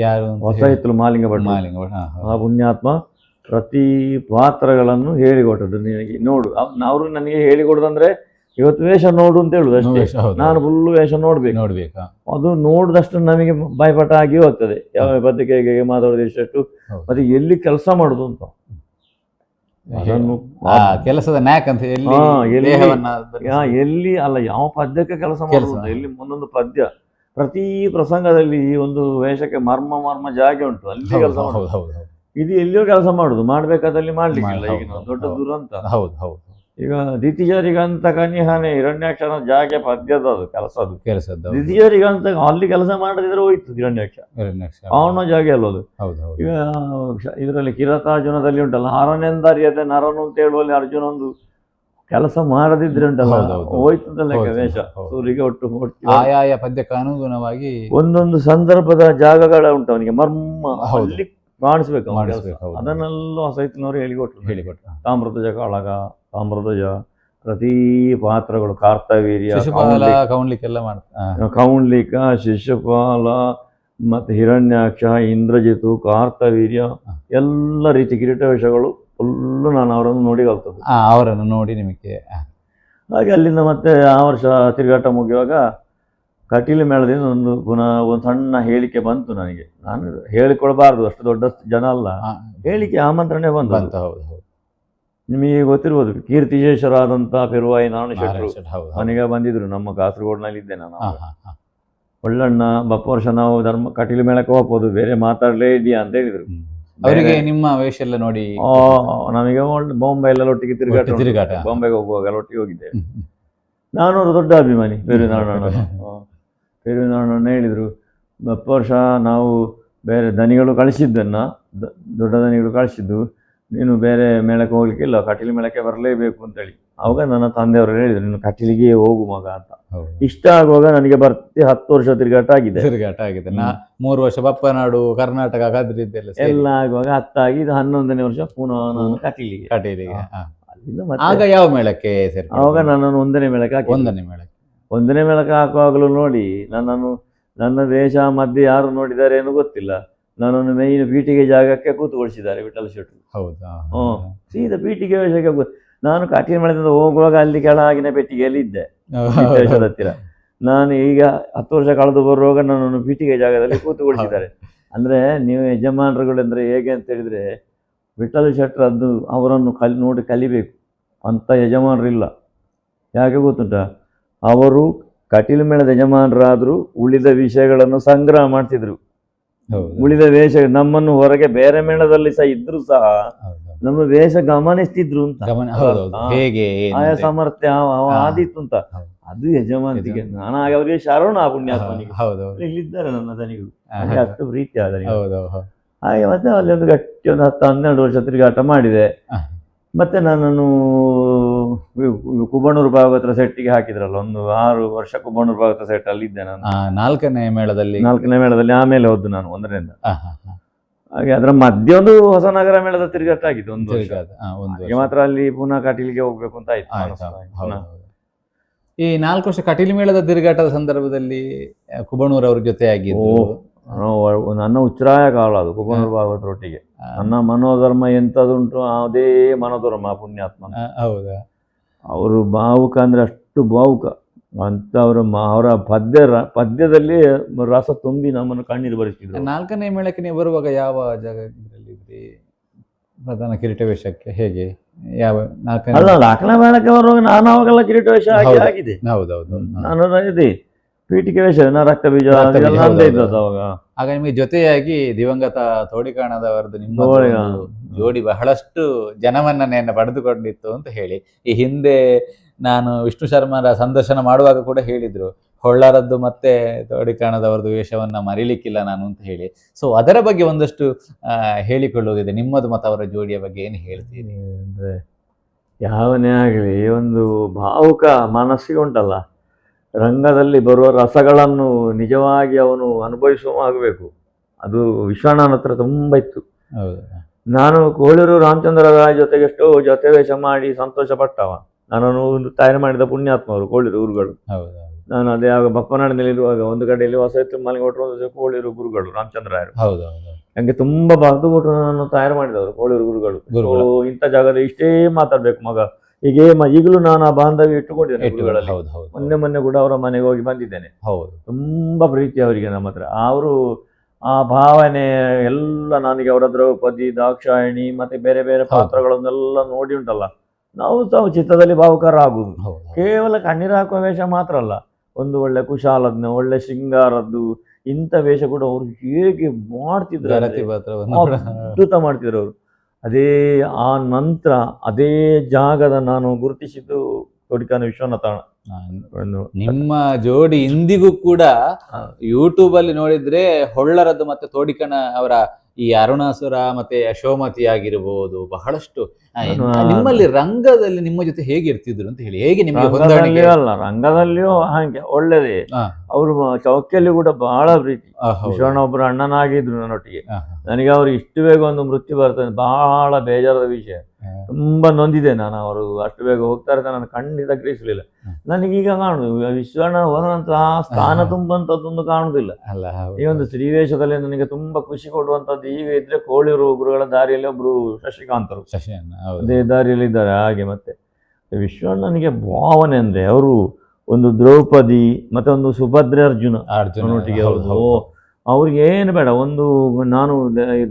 ಯಾರು? ಹೊಸ ಇತ್ತಲು ಮಾಲಿಂಗ ಭಟ್. ಆ ಪುಣ್ಯಾತ್ಮ ಪ್ರತಿ ಪಾತ್ರಗಳನ್ನು ಹೇಳಿಕೊಟ್ಟದ್ದು. ನಿನಗೆ ನೋಡು, ಅವರು ನನಗೆ ಹೇಳಿಕೊಡುದಂದ್ರೆ ಇವತ್ತು ವೇಷ ನೋಡು ಅಂತ ಹೇಳುದು ಅಷ್ಟೇ. ನಾನು ಫುಲ್ಲು ವೇಷ ನೋಡ್ಬೇಕು. ಅದು ನೋಡಿದಷ್ಟು ನಮಗೆ ಬಾಯ್ಪಾಠ ಆಗಿ ಹೋಗ್ತದೆ. ಯಾವ ಪತ್ರಿಕೆಗೆ ಮಾತಾಡೋದು ಎಷ್ಟು, ಮತ್ತೆ ಎಲ್ಲಿ ಕೆಲಸ ಮಾಡುದು ಅಂತ. ಕೆಲಸದ ನ್ಯಾಕ್ ಅಂತ ಎಲ್ಲಿ ಅಲ್ಲ, ಯಾವ ಪದ್ಯಕ್ಕೆ ಕೆಲಸ ಮಾಡುದು, ಎಲ್ಲಿ ಒಂದೊಂದು ಪದ್ಯ, ಪ್ರತಿ ಪ್ರಸಂಗದಲ್ಲಿ ಒಂದು ವೇಷಕ್ಕೆ ಮರ್ಮ ಜಾಗ ಉಂಟು, ಅಲ್ಲಿ ಕೆಲಸ ಮಾಡುದು. ಇದು ಎಲ್ಲಿಯೋ ಕೆಲಸ ಮಾಡುದು, ಮಾಡ್ಬೇಕಾದಲ್ಲಿ ಮಾಡ್ಲಿಕ್ಕಿಲ್ಲ. ಈಗ ದೊಡ್ಡ ದುರಂತ. ಈಗ ದಿತಿಜರಿಗಂತ ಕನಿಹಾನೆ ಹಿರಣ್ಯಾಕ್ಷನ ಜಾಗೆ ಪದ್ಯದ ಅದು ಕೆಲಸದ್ದು. ದಿತಿಜರಿಗಂತ ಅಲ್ಲಿ ಕೆಲಸ ಮಾಡದಿದ್ರೆ ಹೋಯ್ತು ಹಿರಣ್ಯಾಕ್ಷ, ಅವನ ಜಾಗ ಅಲ್ಲದು. ಈಗ ಇದರಲ್ಲಿ ಕಿರಾತಾರ್ಜುನದಲ್ಲಿ ಉಂಟಲ್ಲ, ಹರನೆಂದರಿಯದೆ ನರನು ಅಂತ ಹೇಳುವಲ್ಲಿ ಅರ್ಜುನ ಒಂದು ಕೆಲಸ ಮಾಡದಿದ್ರೆ ಉಂಟಲ್ಲ, ಹೋಯ್ತು ಅಂತ ಲೆಕ್ಕ ವೇಷ. ಸೂರಿಗೆ ಒಟ್ಟು ಆಯಾಯ ಪದ್ಯಕ್ಕೆ ಅನುಗುಣವಾಗಿ ಒಂದೊಂದು ಸಂದರ್ಭದ ಜಾಗಗಳ ಉಂಟು ಅವನಿಗೆ, ಮರ್ಮ ಅಲ್ಲಿ ಕಾಣಿಸ್ಬೇಕು. ಅದನ್ನೆಲ್ಲ ಸೈತನವರು ಹೇಳಿಕೊಟ್ರು. ತಾಮ್ರಧ್ವಜ ಕಾಳಗ, ತಾಮ್ರಧ್ವಜ, ಪ್ರತಿ ಪಾತ್ರಗಳು, ಕಾರ್ತವೀರ್ಯ, ಕೌಂಡ್ಲಿಕ, ಶಿಶುಪಾಲ, ಮತ್ತು ಹಿರಣ್ಯಾಕ್ಷ, ಇಂದ್ರಜಿತು, ಕಾರ್ತವೀರ್ಯ, ಎಲ್ಲ ರೀತಿ ಕಿರೀಟ ವೇಷಗಳು ಫುಲ್ಲು ನಾನು ಅವರನ್ನು ನೋಡಿ ಕಲ್ತದ್ದು. ಅವರನ್ನು ನೋಡಿ ನಿಮಗೆ ಹಾಗೆ ಅಲ್ಲಿಂದ ಮತ್ತೆ ಆ ವರ್ಷ ತಿರುಗಾಟ ಮುಗಿಯುವಾಗ ಕಟೀಲು ಮೇಳದಿಂದ ಪುನಃ ಒಂದು ಸಣ್ಣ ಹೇಳಿಕೆ ಬಂತು ನನಗೆ. ನಾನು ಹೇಳಿಕೊಳ್ಬಾರ್ದು, ಅಷ್ಟು ದೊಡ್ಡ ಜನ ಅಲ್ಲ, ಹೇಳಿಕೆ ಆಮಂತ್ರಣೆ ಬಂತು. ನಿಮಗೆ ಗೊತ್ತಿರ್ಬೋದು, ಕೀರ್ತಿಶೇಷರಾದಂಥ ಪೆರುವಾಯಿ ನಾರಾಯಣ ಶೆಟ್ರು ನನಗೆ ಬಂದಿದ್ರು. ನಮ್ಮ ಕಾಸರಗೋಡಿನಲ್ಲಿ ಇದ್ದೆ ನಾನು. ಒಳ್ಳಣ್ಣ ಬಪ್ಪ ವರ್ಷ ನಾವು ಕಟೀಲು ಮೇಳಕ್ಕೆ ಹೋಗ್ಬೋದು, ಬೇರೆ ಮಾತಾಡಲೇ ಇದೆಯಾ ಅಂತ ಹೇಳಿದ್ರು. ಅವರಿಗೆ ನಿಮ್ಮ ವೇಷ ಎಲ್ಲ ನೋಡಿ ನಮಗೆ ಬಾಂಬೆ ಎಲ್ಲ ಒಟ್ಟಿಗೆ ತಿರುಗಾಟ, ಬಾಂಬೆಗೆ ಹೋಗುವಾಗ ಒಟ್ಟಿಗೆ ಹೋಗಿದ್ದೆ. ನಾನು ಅವರು ದೊಡ್ಡ ಅಭಿಮಾನಿ ಪೆರುನಾರಾಯಣ ಹೇಳಿದರು, ಬಪ್ಪ ವರ್ಷ ನಾವು ಬೇರೆ ದನಿಗಳು ಕಳಿಸಿದ್ದನ್ನು, ದೊಡ್ಡ ದನಿಗಳು ಕಳಿಸಿದ್ದು, ನೀನು ಬೇರೆ ಮೇಳಕ್ಕೆ ಹೋಗ್ಲಿಕ್ಕಿಲ್ಲ, ಕಟೀಲು ಮೇಳಕ್ಕೆ ಬರಲೇಬೇಕು ಅಂತೇಳಿ. ಆವಾಗ ನನ್ನ ತಂದೆಯವರು ಹೇಳಿದರು, ನೀನು ಕಟೀಲಿಗೆ ಹೋಗು ಮಗ ಅಂತ. ಇಷ್ಟ ಆಗುವಾಗ ನನಗೆ 10 ವರ್ಷ ತಿರುಗಾಟ ಆಗಿದೆ. 3 ವರ್ಷ ಬಪ್ಪನಾಡು, ಕರ್ನಾಟಕ, ಕದ್ರಿದ್ದೆಲ್ಲ ಎಲ್ಲ ಆಗುವಾಗ 10 ಆಗಿ, ಇದು 11ನೇ ವರ್ಷ ಪುನಃ ನಾನು ಕಟೀಲಿಗೆ. ಇದು ಮತ್ತೆ ಆಗ ಯಾವ ಮೇಳಕ್ಕೆ ಆವಾಗ ನನ್ನನ್ನು ಒಂದನೇ ಮೇಳಕ್ಕೆ ಹಾಕಿ ಒಂದನೇ ಮೇಳಕ್ಕೆ ಹಾಕುವಾಗಲೂ ನೋಡಿ ನನ್ನ ದೇಶ ಮಧ್ಯೆ ಯಾರು ನೋಡಿದ್ದಾರೆ ಏನೋ ಗೊತ್ತಿಲ್ಲ, ನನ್ನನ್ನು ಮೇಯ್ನ್ ಪೀಠಿಗೆ ಜಾಗಕ್ಕೆ ಕೂತುಗೊಳಿಸಿದ್ದಾರೆ ವಿಠಲ ಶೆಟ್ರು. ಹೌದಾ? ಸೀದಾ ಪೀಠಿಗೆ ವೇಷಕ್ಕೆ ನಾನು ಕಾಟಿನ ಮೇಳದಿಂದ ಹೋಗುವಾಗ ಅಲ್ಲಿ ಕೆಳಗಿನ ಪೆಟ್ಟಿಗೆಯಲ್ಲಿ ಇದ್ದೆ ವೇಷದ ಹತ್ತಿರ. ನಾನು ಈಗ 10 ವರ್ಷ ಕಳೆದು ಬರುವಾಗ ನನ್ನನ್ನು ಪೀಠಿಗೆ ಜಾಗದಲ್ಲಿ ಕೂತುಗೊಳಿಸಿದ್ದಾರೆ. ಅಂದರೆ ನೀವು ಯಜಮಾನರುಗಳೆಂದರೆ ಹೇಗೆ ಅಂತ ಹೇಳಿದರೆ, ವಿಠಲ ಶೆಟ್ರದ್ದು ಅವರನ್ನು ನೋಡಿ ಕಲಿಬೇಕು ಅಂಥ ಯಜಮಾನರಿಲ್ಲ. ಯಾಕೆ ಗೊತ್ತುಂಟ, ಅವರು ಕಟೀಲು ಮೇಳದ ಯಜಮಾನರಾದರೂ ಉಳಿದ ವಿಷಯಗಳನ್ನು ಸಂಗ್ರಹ ಮಾಡ್ತಿದ್ರು. ಉಳಿದ ವೇಷ ನಮ್ಮನ್ನು ಹೊರಗೆ ಬೇರೆ ಮೇಳದಲ್ಲಿ ಸಹ ಇದ್ರು ಸಹ ನಮ್ಮ ವೇಷ ಗಮನಿಸ್ತಿದ್ರು ಅಂತ, ಆಯಾ ಸಾಮರ್ಥ್ಯ ಆದಿತ್ತು ಅಂತ. ಅದು ಯಜಮಾನಿಗೆ ನಾನು ಆಗ ಅವರಿಗೆ ಶರಣ ಪುಣ್ಯಾತ್ಮನಿಗೆ ಇಲ್ಲಿದ್ದಾರೆ ನನ್ನ ದನಿಗಳು, ಅಷ್ಟು ಪ್ರೀತಿ ಆದ ಹಾಗೆ. ಮತ್ತೆ ಅಲ್ಲಿ ಒಂದು ಗಟ್ಟಿ ಒಂದು 10-12 ವರ್ಷ ತಿರುಗಾಟ ಮಾಡಿದೆ. ಮತ್ತೆ ನನ್ನನ್ನು ಕುಬಣೂರು ಭಾಗವತರ ಸೆಟ್ಟಿಗೆ ಹಾಕಿದ್ರಲ್ಲ, ಒಂದು 6 ವರ್ಷ ಕುಬಣೂರು ಭಾಗವತರ ಸೆಟ್ ಅಲ್ಲಿ ಇದ್ದೆ ನಾನು. 4ನೇ ಮೇಳದಲ್ಲಿ ಆಮೇಲೆ ಹೋದ್ದು ನಾನು 1ರಿಂದ. ಹಾಗೆ ಅದರ ಮಧ್ಯೆ ಒಂದು ಹೊಸನಗರ ಮೇಳದ ತಿರುಗಾಟ ಆಗಿದ್ದು ಒಂದು ವರ್ಷ. ಹಾಗೆ ಮಾತ್ರ ಅಲ್ಲಿ ಪುನಃ ಕಟೀಲಿಗೆ ಹೋಗ್ಬೇಕು ಅಂತ ಆಯ್ತು. ಈ 4 ವರ್ಷ ಕಟೀಲು ಮೇಳದ ತಿರುಗಾಟದ ಸಂದರ್ಭದಲ್ಲಿ ಕುಬಣೂರ್ ಅವ್ರ ಜೊತೆ ಆಗಿದ್ದು ನನ್ನ ಉಚ್ಛ್ರಾಯ ಕಾಲ ಅದು. ಕುಬಣೂರು ಭಾಗವತರೊಟ್ಟಿಗೆ ನನ್ನ ಮನೋಧರ್ಮ ಎಂಥದುಂಟು ಅದೇ ಮನೋಧರ್ಮ ಪುಣ್ಯಾತ್ಮ. ಹೌದಾ? ಅವರು ಭಾವುಕ ಅಂದ್ರೆ ಅಷ್ಟು ಭಾವುಕ ಅಂತ. ಅವರ ಪದ್ಯದಲ್ಲಿ ರಸ ತುಂಬಿ ನಮ್ಮನ್ನು ಕಣ್ಣೀರು ಬರಿಸಿದ್ರು. 4ನೇ ಮೇಳಕ್ಕೆ ನೀವು ಬರುವಾಗ ಯಾವ ಜಾಗದಲ್ಲಿದ್ರಿ? ಪ್ರಧಾನ ಕಿರೀಟ ವೇಷಕ್ಕೆ ಹೇಗೆ? ಯಾವ 4ನೇ ಮೇಳಕ್ಕೆ ಬರುವಾಗ ನಾನು ಅವಾಗೆಲ್ಲ ಕಿರೀಟ ವೇಷ ಆಗಿದೆ. ನಾನು ಇದೆ ಪೀಠಿಕೆ ವೇಷ, ರಕ್ತ ಬೀಜ ಇದ್ದದ್ದು ಅವಾಗ. ಆಗ ನಿಮಗೆ ಜೊತೆಯಾಗಿ ದಿವಂಗತ ತೋಡಿಕಾಣದವರದ್ದು ನಿಮ್ಮ ಜೋಡಿ ಬಹಳಷ್ಟು ಜನಮನ್ನಣೆಯನ್ನು ಪಡೆದುಕೊಂಡಿತ್ತು ಅಂತ ಹೇಳಿ ಈ ಹಿಂದೆ ನಾನು ವಿಷ್ಣು ಶರ್ಮರ ಸಂದರ್ಶನ ಮಾಡುವಾಗ ಕೂಡ ಹೇಳಿದ್ರು, ಹೊಳ್ಳರದ್ದು ಮತ್ತೆ ತೋಡಿಕಾಣದವರದ್ದು ವೇಷವನ್ನ ಮರಿಲಿಕ್ಕಿಲ್ಲ ನಾನು ಅಂತ ಹೇಳಿ. ಸೊ ಅದರ ಬಗ್ಗೆ ಒಂದಷ್ಟು ಹೇಳಿಕೊಳ್ಳುವುದಿದೆ. ನಿಮ್ಮದು ಮತ್ತು ಅವರ ಜೋಡಿಯ ಬಗ್ಗೆ ಏನು ಹೇಳ್ತೀನಿ? ಅಂದ್ರೆ ಯಾವನೇ ಆಗಲಿ ಒಂದು ಭಾವುಕ ಮನಸ್ಸಿಗೆ ಉಂಟಲ್ಲ, ರಂಗದಲ್ಲಿ ಬರುವ ರಸಗಳನ್ನು ನಿಜವಾಗಿ ಅವನು ಆಗಬೇಕು. ಅದು ವಿಶ್ವಣ್ಣನ ಹತ್ರ ತುಂಬ ಇತ್ತು. ನಾನು ಕೋಳೂರು ರಾಮಚಂದ್ರ ರಾಯ್ ಜೊತೆಗೆ ಎಷ್ಟೋ ಜೊತೆ ವೇಷ ಮಾಡಿ ಸಂತೋಷ ಪಟ್ಟವ. ನನ್ನನ್ನು ಒಂದು ತಯಾರು ಮಾಡಿದ ಪುಣ್ಯಾತ್ಮ ಅವರು ಕೋಳೂರು ಗುರುಗಳು. ನಾನು ಅದೇ ಆಗ ಬಪ್ಪನಾಡಿನಲ್ಲಿ ಇರುವಾಗ ಒಂದು ಕಡೆಯಲ್ಲಿ ಹೊಸ ಮನೆಗೆ ಹೊಟ್ಟರು ಕೋಳೂರು ಗುರುಗಳು ರಾಮಚಂದ್ರ ರಾಯರು. ನನಗೆ ತುಂಬಾ ಬರೆದು ಕೊಟ್ಟು ನನ್ನನ್ನು ತಯಾರು ಮಾಡಿದವರು ಕೋಳೂರು ಗುರುಗಳು. ಇಂಥ ಜಾಗದಲ್ಲಿ ಇಷ್ಟೇ ಮಾತಾಡ್ಬೇಕು ಮಗ, ಈಗಲೂ ನಾನು ಆ ಬಾಂಧವ್ಯ ಇಟ್ಟುಕೊಂಡಿದ್ದೇನೆ. ಮೊನ್ನೆ ಕೂಡ ಅವರ ಮನೆಗೆ ಹೋಗಿ ಬಂದಿದ್ದೇನೆ. ತುಂಬಾ ಪ್ರೀತಿ ಅವರಿಗೆ ನಮ್ಮ ಹತ್ರ. ಅವರು ಆ ಭಾವನೆ ಎಲ್ಲ ನನಗೆ ಅವರ ದ್ರೌಪದಿ, ದಾಕ್ಷಾಯಣಿ ಮತ್ತೆ ಬೇರೆ ಬೇರೆ ಪಾತ್ರಗಳನ್ನೆಲ್ಲ ನೋಡಿ ಉಂಟಲ್ಲ, ನಾವು ಸಹ ಚಿತ್ರದಲ್ಲಿ ಭಾವುಕರಾಗುವುದು. ಕೇವಲ ಕಣ್ಣೀರು ಹಾಕುವ ವೇಷ ಮಾತ್ರ ಅಲ್ಲ, ಒಂದು ಒಳ್ಳೆ ಕುಶಾಲಜ್ಞ, ಒಳ್ಳೆ ಶೃಂಗಾರದ್ದು ಇಂಥ ವೇಷ ಕೂಡ ಅವರು ಹೇಗೆ ಮಾಡ್ತಿದ್ರು, ಅದ್ಭುತ ಮಾಡ್ತಿದ್ರು ಅವರು. ಅದೇ ಆ ನಂತರ ಅದೇ ಜಾಗದ ನಾನು ಗುರುತಿಸಿದ್ದು ತೋಡಿಕಾಣ ವಿಶ್ವನಾಥ. ನಿಮ್ಮ ಜೋಡಿ ಇಂದಿಗೂ ಕೂಡ ಯೂಟ್ಯೂಬ್ ಅಲ್ಲಿ ನೋಡಿದ್ರೆ ಹೊಳ್ಳರದ್ದು ಮತ್ತೆ ತೋಡಿಕಣ ಅವರ ಈ ಅರುಣಾಸುರ ಮತ್ತೆ ಯಶೋಮತಿ ಆಗಿರ್ಬೋದು, ಬಹಳಷ್ಟು ನಿಮ್ಮಲ್ಲಿ ರಂಗದಲ್ಲಿ ನಿಮ್ಮ ಜೊತೆ ಹೇಗೆ ಇರ್ತಿದ್ರು ಅಂತ ಹೇಳಿ, ಹೇಗೆ ನಿಮಗೆ ಹೊಂದಾಣಿಕೆ? ಅಲ್ಲ, ರಂಗದಲ್ಲಿಯೂ ಹಾಗೆ ಒಳ್ಳೆದೇ. ಅವರು ಚೌಕಿಯಲ್ಲಿ ಕೂಡ ಬಹಳ ಪ್ರೀತಿ. ವಿಶ್ವಣ್ಣ ಒಬ್ರು ಅಣ್ಣನಾಗಿದ್ರು ನನ್ನೊಟ್ಟಿಗೆ. ನನಗೆ ಅವ್ರು ಇಷ್ಟು ಬೇಗ ಒಂದು ಮೃತ್ಯು ಬರ್ತದೆ ಬಹಳ ಬೇಜಾರದ ವಿಷಯ. ತುಂಬಾ ನೊಂದಿದೆ ನಾನು. ಅವರು ಅಷ್ಟು ಬೇಗ ಹೋಗ್ತಾರೆ ನಾನು ಖಂಡಿತ ಗ್ರಹಿಸಲಿಲ್ಲ. ನನಗೀಗ ಕಾಣುದು ವಿಶ್ವಣ್ಣ ಹೋದಂತ ಆ ಸ್ಥಾನ ತುಂಬಂತದ್ದೊಂದು ಕಾಣುದಿಲ್ಲ. ಈ ಒಂದು ಶ್ರೀವೇಶದಲ್ಲಿ ನನಗೆ ತುಂಬಾ ಖುಷಿ ಕೊಡುವಂತದ್ದು ಈಗ ಇದ್ರೆ ಕೋಳೂರು ಗುರುಗಳ ದಾರಿಯಲ್ಲಿ ಒಬ್ರು ಶಶಿಕಾಂತರು ಅದೇ ದಾರಿಯಲ್ಲಿ ಇದ್ದಾರೆ. ಹಾಗೆ ಮತ್ತೆ ವಿಶ್ವಣ್ಣನಿಗೆ ಭಾವನೆ ಅಂದ್ರೆ ಅವರು ಒಂದು ದ್ರೌಪದಿ ಮತ್ತೆ ಒಂದು ಸುಭದ್ರ ಅರ್ಜುನೊಟ್ಟಿಗೆ ಅವ್ರಿಗೆ ಏನು ಬೇಡ, ಒಂದು ನಾನು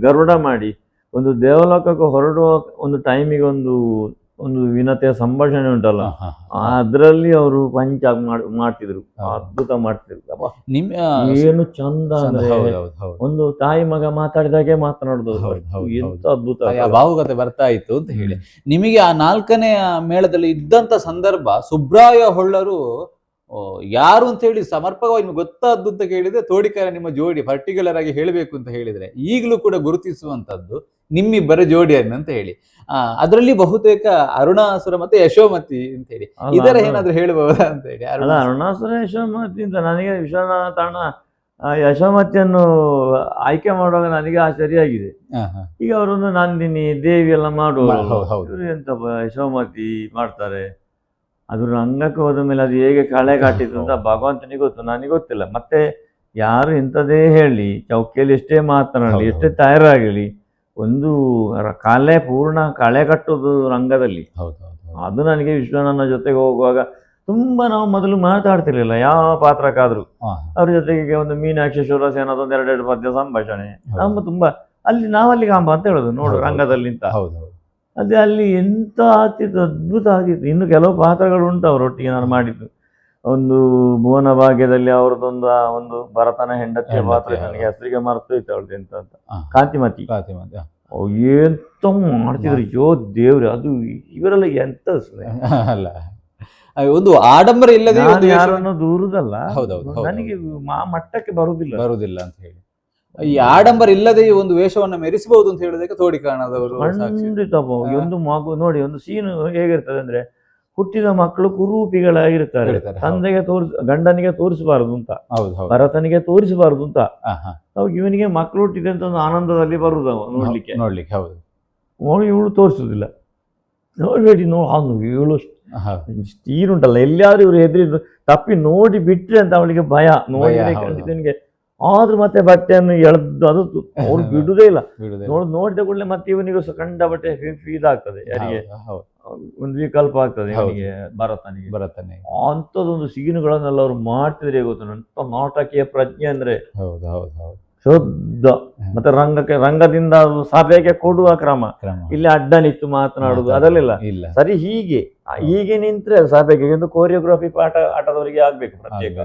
ಗರುಡ ಮಾಡಿ ಒಂದು ದೇವಲೋಕಕ್ಕೆ ಹೊರಡುವ ಒಂದು ಟೈಮಿಗೆ ಒಂದು ವಿನತೆಯ ಸಂಭಾಷಣೆ ಉಂಟಲ್ಲ, ಅದರಲ್ಲಿ ಅವರು ಪಂಚ ಮಾಡ್ತಿದ್ರು, ಅದ್ಭುತ ಮಾಡ್ತಿದ್ರು. ಏನು ಚಂದ ಅಂದ್ರೆ ಒಂದು ತಾಯಿ ಮಗ ಮಾತಾಡಿದಾಗೆ ಮಾತನಾಡುದು, ಎಂತ ಅದ್ಭುತ ಭಾವುಕತೆ ಬರ್ತಾ ಇತ್ತು ಅಂತ ಹೇಳಿ. ನಿಮಗೆ ಆ 4ನೇ ಮೇಳದಲ್ಲಿ ಇದ್ದಂತ ಸಂದರ್ಭ ಸುಬ್ರಾಯ ಹೊಳ್ಳರು ಯಾರು ಅಂತ ಹೇಳಿ ಸಮರ್ಪಕವಾಗಿ ನಿಮ್ಗೆ ಗೊತ್ತಾದ್ದು ಅಂತ ಕೇಳಿದ್ರೆ ತೋಡಿಕಾರ ನಿಮ್ಮ ಜೋಡಿ ಪರ್ಟಿಕ್ಯುಲರ್ ಆಗಿ ಹೇಳಬೇಕು ಅಂತ ಹೇಳಿದ್ರೆ ಈಗಲೂ ಕೂಡ ಗುರುತಿಸುವಂತದ್ದು ನಿಮ್ಮಿಬ್ಬರ ಜೋಡಿಯನ್ನು ಅಂತ ಹೇಳಿ. ಅದರಲ್ಲಿ ಬಹುತೇಕ ಅರುಣಾಸುರ ಮತ್ತೆ ಯಶೋಮತಿ ಅಂತ ಹೇಳಿ ಇದರ ಏನಾದ್ರು ಹೇಳಬಹುದಾ ಅಂತ ಹೇಳಿ? ಅರುಣಾಸುರ ಯಶೋಮತಿ ಅಂತ ನನಗೆ ವಿಶ್ವನಾಥ ಅಣ್ಣ ಆ ಯಶೋಮತಿಯನ್ನು ಆಯ್ಕೆ ಮಾಡುವಾಗ ನನಗೆ ಆಶ್ಚರ್ಯ ಆಗಿದೆ. ಈಗ ಅವರನ್ನು ನಂದಿನಿ ದೇವಿ ಎಲ್ಲ ಮಾಡುವವರು, ಇವರು ಎಂತ ಯಶೋಮತಿ ಮಾಡ್ತಾರೆ. ಅದು ರಂಗಕ್ಕೆ ಹೋದ ಮೇಲೆ ಅದು ಹೇಗೆ ಕಳೆ ಕಾಟಿತ್ತು ಅಂತ ಭಗವಂತನಿಗೆ ಗೊತ್ತು, ನನಗೆ ಗೊತ್ತಿಲ್ಲ. ಮತ್ತೆ ಯಾರು ಎಂಥದೇ ಹೇಳಿ, ಚೌಕಿಯಲ್ಲಿ ಎಷ್ಟೇ ಮಾತನಾಡಲಿ, ಎಷ್ಟೇ ತಯಾರಾಗಲಿ, ಒಂದು ಕಲೆ ಪೂರ್ಣ ಕಳೆ ಕಟ್ಟುವುದು ರಂಗದಲ್ಲಿ. ಅದು ನನಗೆ ವಿಶ್ವನನ್ನ ಜೊತೆಗೆ ಹೋಗುವಾಗ ತುಂಬಾ ನಾವು ಮೊದಲು ಮಾತಾಡ್ತಿರ್ಲಿಲ್ಲ ಯಾವ ಪಾತ್ರಕ್ಕಾದ್ರೂ. ಅವ್ರ ಜೊತೆಗೆ ಒಂದು ಮೀನಾಕ್ಷಿ ಶೂರಸೇನದ ಒಂದು 2 ಪದ್ಯ ಸಂಭಾಷಣೆ, ನಮ್ಮ ತುಂಬಾ ಅಲ್ಲಿ ನಾವಲ್ಲಿ ಕಾಂಬ ಅಂತ ಹೇಳೋದು ನೋಡು ರಂಗದಲ್ಲಿ ಅಂತ. ಅದೇ ಅಲ್ಲಿ ಎಂತ ಆಗ್ತಿತ್ತು, ಅದ್ಭುತ ಆಗಿತ್ತು. ಇನ್ನು ಕೆಲವು ಪಾತ್ರಗಳು ಉಂಟು ಅವರೊಟ್ಟಿಗೆ ನಾನು ಮಾಡಿದ್ದು. ಒಂದು ಭುವನ ಭಾಗ್ಯದಲ್ಲಿ ಅವ್ರದ್ದೊಂದು ಒಂದು ಭರತನ ಹೆಂಡತಿಯ ಪಾತ್ರ, ನನಗೆ ಹೆಸರಿಗೆ ಮರ್ತೋಯ್ತು ಅವಳದ್ದು ಎಂತ ಅಂತ, ಕಾಂತಿಮತಿ. ಎಂತ ಮಾಡ್ತಿದ್ರು, ಯೋ ದೇವ್ರೆ, ಅದು ಇವರೆಲ್ಲ ಎಂತ ಅಲ್ಲ, ಒಂದು ಆಡಂಬರ ಇಲ್ಲದೆ ಯಾರನ್ನು ದೂರುದಲ್ಲ, ನನಗೆ ಆ ಮಟ್ಟಕ್ಕೆ ಬರುವುದಿಲ್ಲ ಅಂತ ಹೇಳಿ ಈ ಆಡಂಬರ ಇಲ್ಲದೆ ಒಂದು ವೇಷವನ್ನ ಮೆರೆಸಬಹುದು ಅಂತ ಹೇಳೋದಕ್ಕೆ ತೋಡಿ ಕಾಣದವರು. ಖಂಡಿತ. ಒಂದು ಮಗು ನೋಡಿ, ಒಂದು ಸೀನ್ ಹೇಗಿರ್ತದೆ ಅಂದ್ರೆ, ಹುಟ್ಟಿದ ಮಕ್ಕಳು ಕುರೂಪಿಗಳಾಗಿರ್ತಾರೆ, ತಂದೆಗೆ ಗಂಡನಿಗೆ ತೋರಿಸಬಾರದು ಅಂತ, ಭರತನಿಗೆ ತೋರಿಸಬಾರದು ಅಂತ. ಇವನಿಗೆ ಮಕ್ಕಳು ಹುಟ್ಟಿದೆ ಅಂತ ಒಂದು ಆನಂದದಲ್ಲಿ ಬರುದು ನೋಡ್ಲಿಕ್ಕೆ. ಹೌದು, ನೋಡಿ ಇವಳು ತೋರಿಸುದಿಲ್ಲ, ನೋಡ್ಬೇಡಿ ಇವಳು ಸೀನ್ ಉಂಟಲ್ಲ, ಎಲ್ಲಿಯಾದ್ರೂ ಇವ್ರು ಎದುರಿ ತಪ್ಪಿ ನೋಡಿ ಬಿಟ್ರೆ ಅಂತ ಅವಳಿಗೆ ಭಯ. ನೋಡಿ ಆದ್ರೂ ಮತ್ತೆ ಬಟ್ಟೆಯನ್ನು ಎಳೆದು ಅದು ಅವ್ರು ಬಿಡುದೇ ಇಲ್ಲ. ನೋಡಿದ ಕೂಡಲೇ ಮತ್ತೆ ಇವನಿಗೂ ಕಂಡ ಬಟ್ಟೆ ಫೀಲ್ ಆಗ್ತದೆ, ಯಾರಿಗೆ ಒಂದು ವಿಕಲ್ಪ ಆಗ್ತದೆ ಅವನಿಗೆ, ಭರತನಿಗೆ. ಅಂಥದ್ದೊಂದು ಸೀನುಗಳನ್ನೆಲ್ಲ ಅವ್ರು ಮಾಡ್ತಿದ್ರೆ ಗೊತ್ತು, ಅಂತ ನಾಟಕೀಯ ಪ್ರಜ್ಞೆ ಅಂದ್ರೆ ಶುದ್ಧ. ಮತ್ತೆ ರಂಗದಿಂದ ಸಭೆಗೆ ಕೊಡುವ ಕ್ರಮ, ಇಲ್ಲಿ ಅಡ್ಡ ನಿಂತು ಮಾತನಾಡುದು ಅದರಲ್ಲಿಲ್ಲ. ಸರಿ, ಹೀಗೆ ನಿಂತ್ರೆ ಸಭೆಗೆ ಒಂದು ಕೋರಿಯೋಗ್ರಫಿ ಆಟದವರಿಗೆ ಆಗ್ಬೇಕು ಪ್ರತ್ಯೇಕ.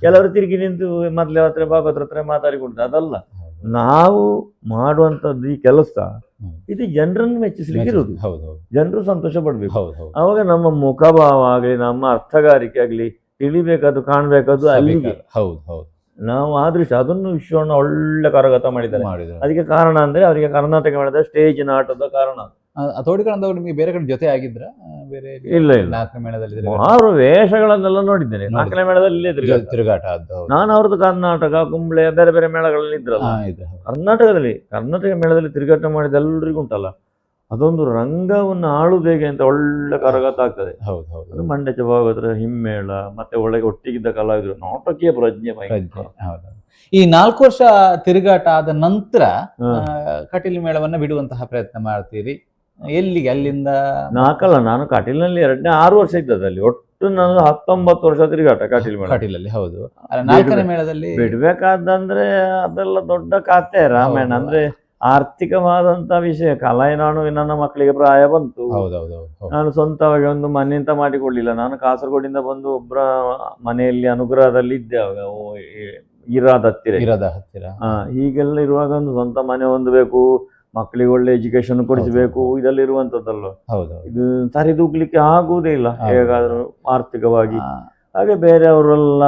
ಕೆಲವರು ತಿರುಗಿ ನಿಂತು ಮೊದಲೇ ಹತ್ರ ಭಾಗವತರ ಹತ್ರ ಮಾತಾಡಿಕೊಡುದು ಅದಲ್ಲ. ನಾವು ಮಾಡುವಂತದ್ದು ಈ ಕೆಲಸ ಇದು ಜನರನ್ನು ಮೆಚ್ಚಿಸ್ಲಿಕ್ಕೆ ಇರುವುದು, ಜನರು ಸಂತೋಷ ಪಡ್ಬೇಕು. ಅವಾಗ ನಮ್ಮ ಮುಖಭಾವ ಆಗ್ಲಿ, ನಮ್ಮ ಅರ್ಥಗಾರಿಕೆ ಆಗ್ಲಿ ತಿಳಿಬೇಕಾದ್ದು, ಕಾಣ್ಬೇಕಾದ್ದು ಅಲ್ಲಿಗೆ. ನಾವು ಆದೃಶ್ಯ ಅದನ್ನು ವಿಶ್ವವನ್ನು ಒಳ್ಳೆ ಕರಗತ ಮಾಡಿದ್ದಾರೆ. ಅದಕ್ಕೆ ಕಾರಣ ಅಂದ್ರೆ ಅವರಿಗೆ ಕರ್ನಾಟಕ ಮಾಡಿದ ಸ್ಟೇಜ್ ನಾಟದ ಕಾರಣ. ತೋಡಿಕೊಂಡವ್ರು ನಿಮಗೆ ಬೇರೆ ಕಡೆ ಜೊತೆ ಆಗಿದ್ರ? ಬೇರೆ ಇಲ್ಲ, ನಾಲ್ಕನೇ ಮೇಳದಲ್ಲಿ ಆರು ವೇಷಗಳನ್ನೆಲ್ಲ ನೋಡಿದ್ದೇನೆ. ನಾಲ್ಕನೇ ಮೇಳದಲ್ಲಿ ಇಲ್ಲೇ ತಿರುಗಾಟ. ನಾನು ಅವ್ರದ್ದು ಕರ್ನಾಟಕ, ಕುಂಬ್ಳೆ, ಬೇರೆ ಬೇರೆ ಮೇಳಗಳಲ್ಲಿ ಇದ್ರಲ್ಲ. ಕರ್ನಾಟಕ ಮೇಳದಲ್ಲಿ ತಿರುಗಾಟ ಮಾಡಿದ ಎಲ್ರಿಗೂ ಉಂಟಲ್ಲ, ಅದೊಂದು ರಂಗವನ್ನು ಆಳುವುದು ಹೇಗೆ ಅಂತ ಒಳ್ಳೆ ಕರಗತ ಆಗ್ತದೆ. ಅದು ಮಂಡ್ಯ ಭಾಗವತರ ಹಿಮ್ಮೇಳ, ಮತ್ತೆ ಒಳಗೆ ಒಟ್ಟಿಗಿದ್ದ ಕಲಾವಿದರು, ನಾಟಕೀಯ ಪ್ರಜ್ಞೆ. ಈ 4 ವರ್ಷ ತಿರುಗಾಟ ಆದ ನಂತರ ಕಟೀಲು ಮೇಳವನ್ನ ಬಿಡುವಂತಹ ಪ್ರಯತ್ನ ಮಾಡ್ತೀರಿ. ಎಲ್ಲಿಗೆ? ಅಲ್ಲಿಂದ ನಾನು ಕಟೀಲಿನಲ್ಲಿ 6 ವರ್ಷ ಇದ್ದದಲ್ಲಿ, ಒಟ್ಟು ನಾನು 19 ವರ್ಷ ತಿರುಗಾಟ ಕಟೀಲಲ್ಲಿ. ಹೌದು, 4ನೇ ಮೇಳದಲ್ಲಿ ಬಿಡ್ಬೇಕಾದಂದ್ರೆ ಅದೆಲ್ಲ ದೊಡ್ಡ ಕಥೆ ರಾಮಾಯಣ. ಅಂದ್ರೆ ಆರ್ಥಿಕವಾದಂತ ವಿಷಯ. ನಾನು ನನ್ನ ಮಕ್ಕಳಿಗೆ ಪ್ರಾಯ ಬಂತು, ನಾನು ಸ್ವಂತವಾಗಿ ಒಂದು ಮನೆ ಅಂತ ಮಾಡಿಕೊಳ್ಳಿಲ್ಲ. ನಾನು ಕಾಸರಗೋಡಿಂದ ಬಂದು ಒಬ್ಬರ ಮನೆಯಲ್ಲಿ ಅನುಗ್ರಹದಲ್ಲಿ ಇದ್ದೆ ಅವಾಗ, ಇರಾದ ಹತ್ತಿರ. ಹೀಗೆಲ್ಲ ಇರುವಾಗ ಒಂದು ಸ್ವಂತ ಮನೆ ಹೊಂದಬೇಕು, ಮಕ್ಕಳಿಗೆ ಒಳ್ಳೆ ಎಜುಕೇಶನ್ ಕೊಡಿಸಬೇಕು, ಇದೆಲ್ಲ ಇರುವಂತದ್ದಲ್ಲ. ಇದು ಸರಿದೂಗ್ಲಿಕ್ಕೆ ಆಗುವುದೇ ಇಲ್ಲ ಹೇಗಾದ್ರೂ ಆರ್ಥಿಕವಾಗಿ. ಹಾಗೆ ಬೇರೆಯವರೆಲ್ಲ